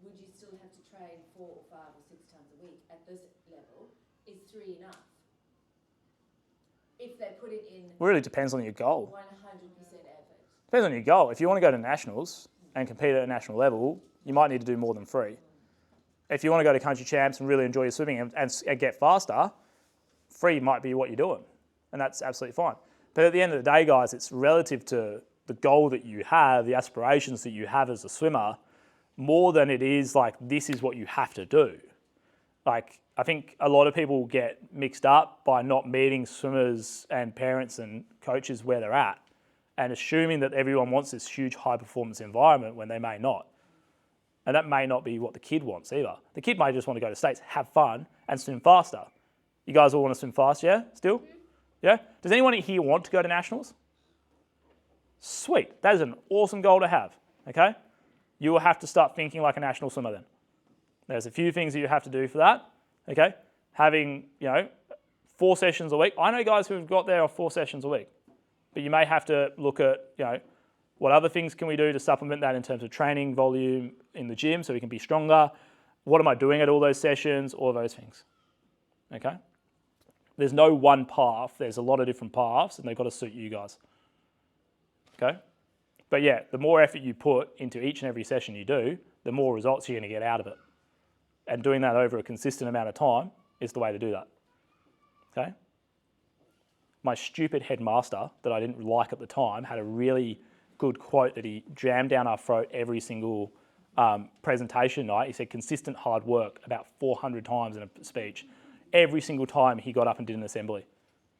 would you still have to train 4 or 5 or 6 times a week at this level? Is 3 enough? If they put it in It really depends on your goal. 100% effort. Depends on your goal. If you want to go to nationals and compete at a national level, you might need to do more than 3. If you want to go to country champs and really enjoy your swimming and get faster, 3 might be what you're doing. And that's absolutely fine. But at the end of the day, guys, it's relative to the goal that you have, the aspirations that you have as a swimmer, more than it is like, this is what you have to do. Like, I think a lot of people get mixed up by not meeting swimmers and parents and coaches where they're at and assuming that everyone wants this huge high performance environment when they may not. And that may not be what the kid wants either. The kid may just want to go to States, have fun and swim faster. You guys all want to swim fast, yeah? Still? Yeah? Does anyone here want to go to nationals? Sweet. That is an awesome goal to have, okay? You will have to start thinking like a national swimmer then. There's a few things that you have to do for that, okay? Having, 4 sessions a week. I know guys who've got there on 4 sessions a week, but you may have to look at, what other things can we do to supplement that in terms of training volume in the gym so we can be stronger? What am I doing at all those sessions? All of those things, okay? There's no one path. There's a lot of different paths and they've got to suit you guys, okay? But yeah, the more effort you put into each and every session you do, the more results you're going to get out of it. And doing that over a consistent amount of time is the way to do that, okay? My stupid headmaster that I didn't like at the time had a really good quote that he jammed down our throat every single presentation night. He said consistent hard work about 400 times in a speech. Every single time he got up and did an assembly.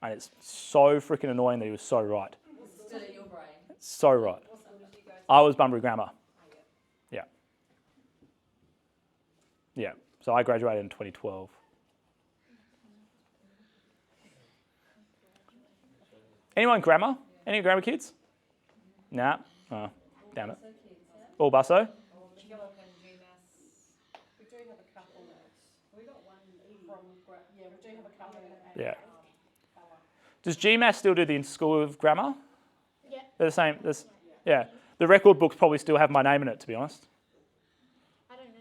And it's so freaking annoying that he was so right. Still in your brain. So right. I was Bunbury Grammar. Yeah. Yeah. So I graduated in 2012. Anyone grammar? Any grammar kids? Nah. Oh, damn it. All busso? Philip and GMAS, we do have a couple. We got one from, we do have a couple. Yeah. Does GMAS still do the School of Grammar? Yeah. They're the same. Yeah. The record books probably still have my name in it, to be honest. I don't know.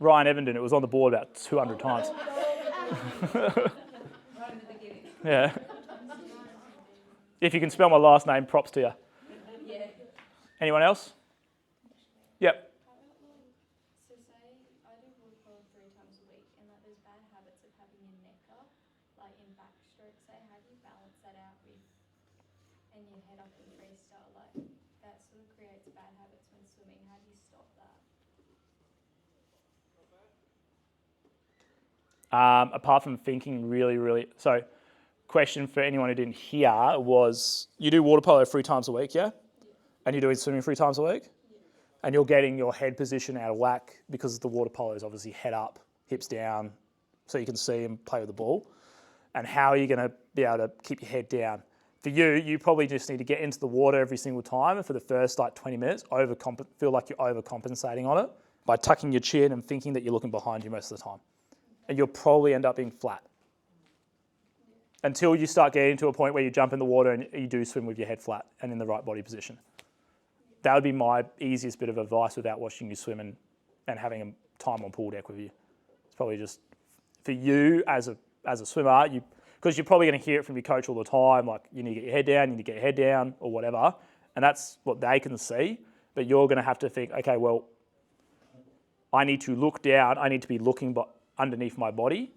Ryan Evenden, it was on the board about 200 times. Right in the beginning. Yeah. If you can spell my last name, props to you. Yeah. Anyone else? Yep. So say I do water polo 3 times a week and that there's bad habits of having your neck up, like in backstroke, say, how do you balance that out with, and your head up in freestyle, like that sort of creates bad habits when swimming, how do you stop that? Apart from thinking really, so question for anyone who didn't hear was, you do water polo 3 times a week, yeah? And you're doing swimming 3 times a week? And you're getting your head position out of whack because the water polo is obviously head up, hips down, so you can see and play with the ball. and how are you going to be able to keep your head down. For you probably just need to get into the water every single time, and for the first like 20 minutes, feel like you're overcompensating on it by tucking your chin and thinking that you're looking behind you most of the time. And you'll probably end up being flat. Until you start getting to a point where you jump in the water and you do swim with your head flat and in the right body position. That would be my easiest bit of advice without watching you swim and having a time on pool deck with you. It's probably just, for you as a swimmer, because you're probably going to hear it from your coach all the time, like you need to get your head down, you need to get your head down, or whatever, and that's what they can see, but you're going to have to think, okay, well, I need to look down, I need to be looking underneath my body.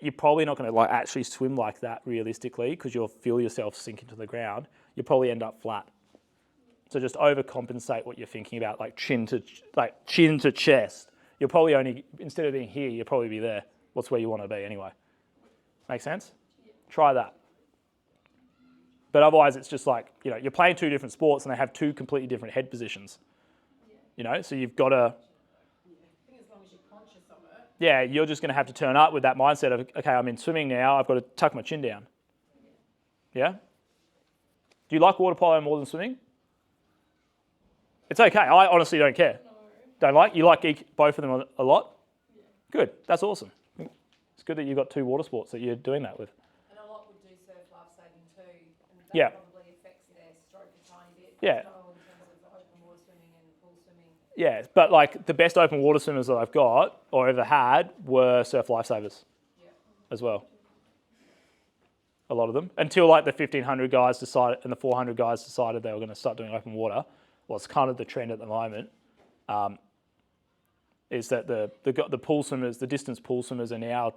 You're probably not going to like actually swim like that realistically, because you'll feel yourself sink into the ground. You'll probably end up flat. So just overcompensate what you're thinking about, like chin to chest. You'll probably only, instead of being here, you'll probably be there. What's where you want to be anyway. Make sense? Try that. But otherwise, it's just like, you're playing two different sports and they have two completely different head positions. So you've got to... I think as long as you're conscious of it. Yeah, you're just going to have to turn up with that mindset of, okay, I'm in swimming now, I've got to tuck my chin down. Yeah? Do you like water polo more than swimming? It's okay. I honestly don't care. No. Don't like? You like both of them a lot? Yeah. Good. That's awesome. It's good that you've got two water sports that you're doing that with. And a lot would do surf lifesaving too. And that probably affects their stroke a tiny bit. Yeah. As well, in terms of open water swimming and pool swimming. Yeah, but like the best open water swimmers that I've got or ever had were surf lifesavers as well. A lot of them. Until like the 1500 guys decided and the 400 guys decided they were going to start doing open water. Well, it's kind of the trend at the moment, is that the pool swimmers, the distance pool swimmers are now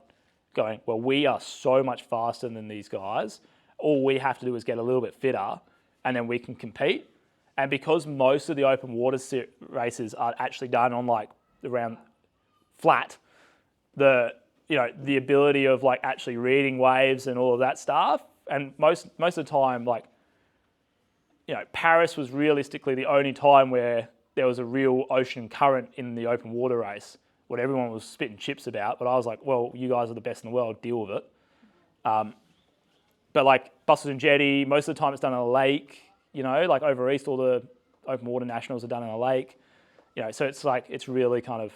going, well, we are so much faster than these guys. All we have to do is get a little bit fitter and then we can compete. And because most of the open water races are actually done on like around flat, the ability of like actually reading waves and all of that stuff, and most of the time, like, Paris was realistically the only time where there was a real ocean current in the open water race, what everyone was spitting chips about. But I was like, well, you guys are the best in the world, deal with it. But like Busters and Jetty, most of the time it's done on a lake, like over East, all the open water nationals are done on a lake. So it's like, it's really kind of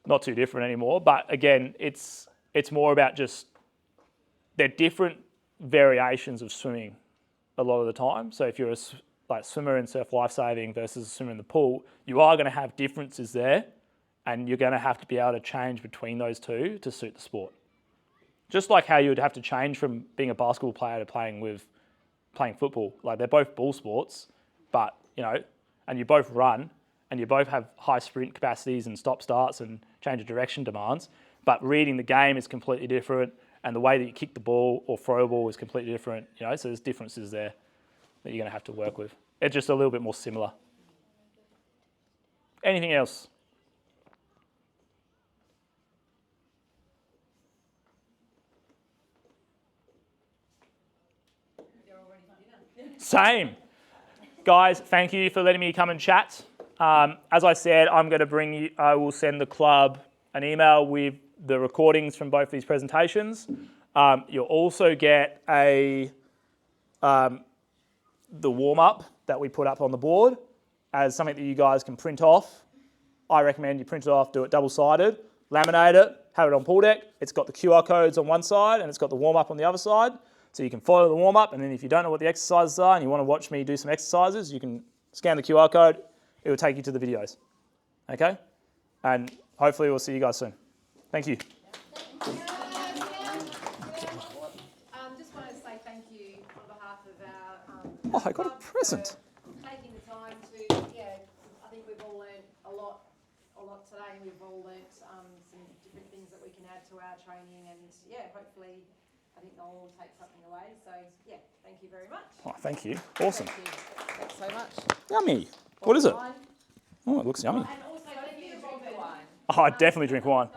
not too different anymore. But again, it's more about just, they're different variations of swimming a lot of the time. So if you're a swimmer in surf lifesaving versus a swimmer in the pool, you are going to have differences there, and you're going to have to be able to change between those two to suit the sport. Just like how you would have to change from being a basketball player to playing football. Like they're both ball sports, but and you both run, and you both have high sprint capacities and stop starts and change of direction demands. But reading the game is completely different. And the way that you kick the ball or throw a ball is completely different, so there's differences there that you're going to have to work with. It's just a little bit more similar. Anything else? Same. Guys, thank you for letting me come and chat. As I said, I will send the club an email with the recordings from both these presentations. You'll also get the warm-up that we put up on the board as something that you guys can print off. I recommend you print it off, do it double-sided, laminate it, have it on pool deck. It's got the QR codes on one side and it's got the warm-up on the other side. So you can follow the warm-up, and then if you don't know what the exercises are and you want to watch me do some exercises, you can scan the QR code. It will take you to the videos. Okay? And hopefully we'll see you guys soon. Thank you. Just want to say thank you on behalf of our Oh, I got a present. taking the time to, I think we've all learnt a lot today, and we've all learnt some different things that we can add to our training, and hopefully I think they'll all take something away. So thank you very much. Oh, thank you. Awesome. Thank you. Thanks so much. Yummy. What is it? Wine. Oh, it looks yummy. And also, thank you to drink the wine. Oh, I definitely drink wine.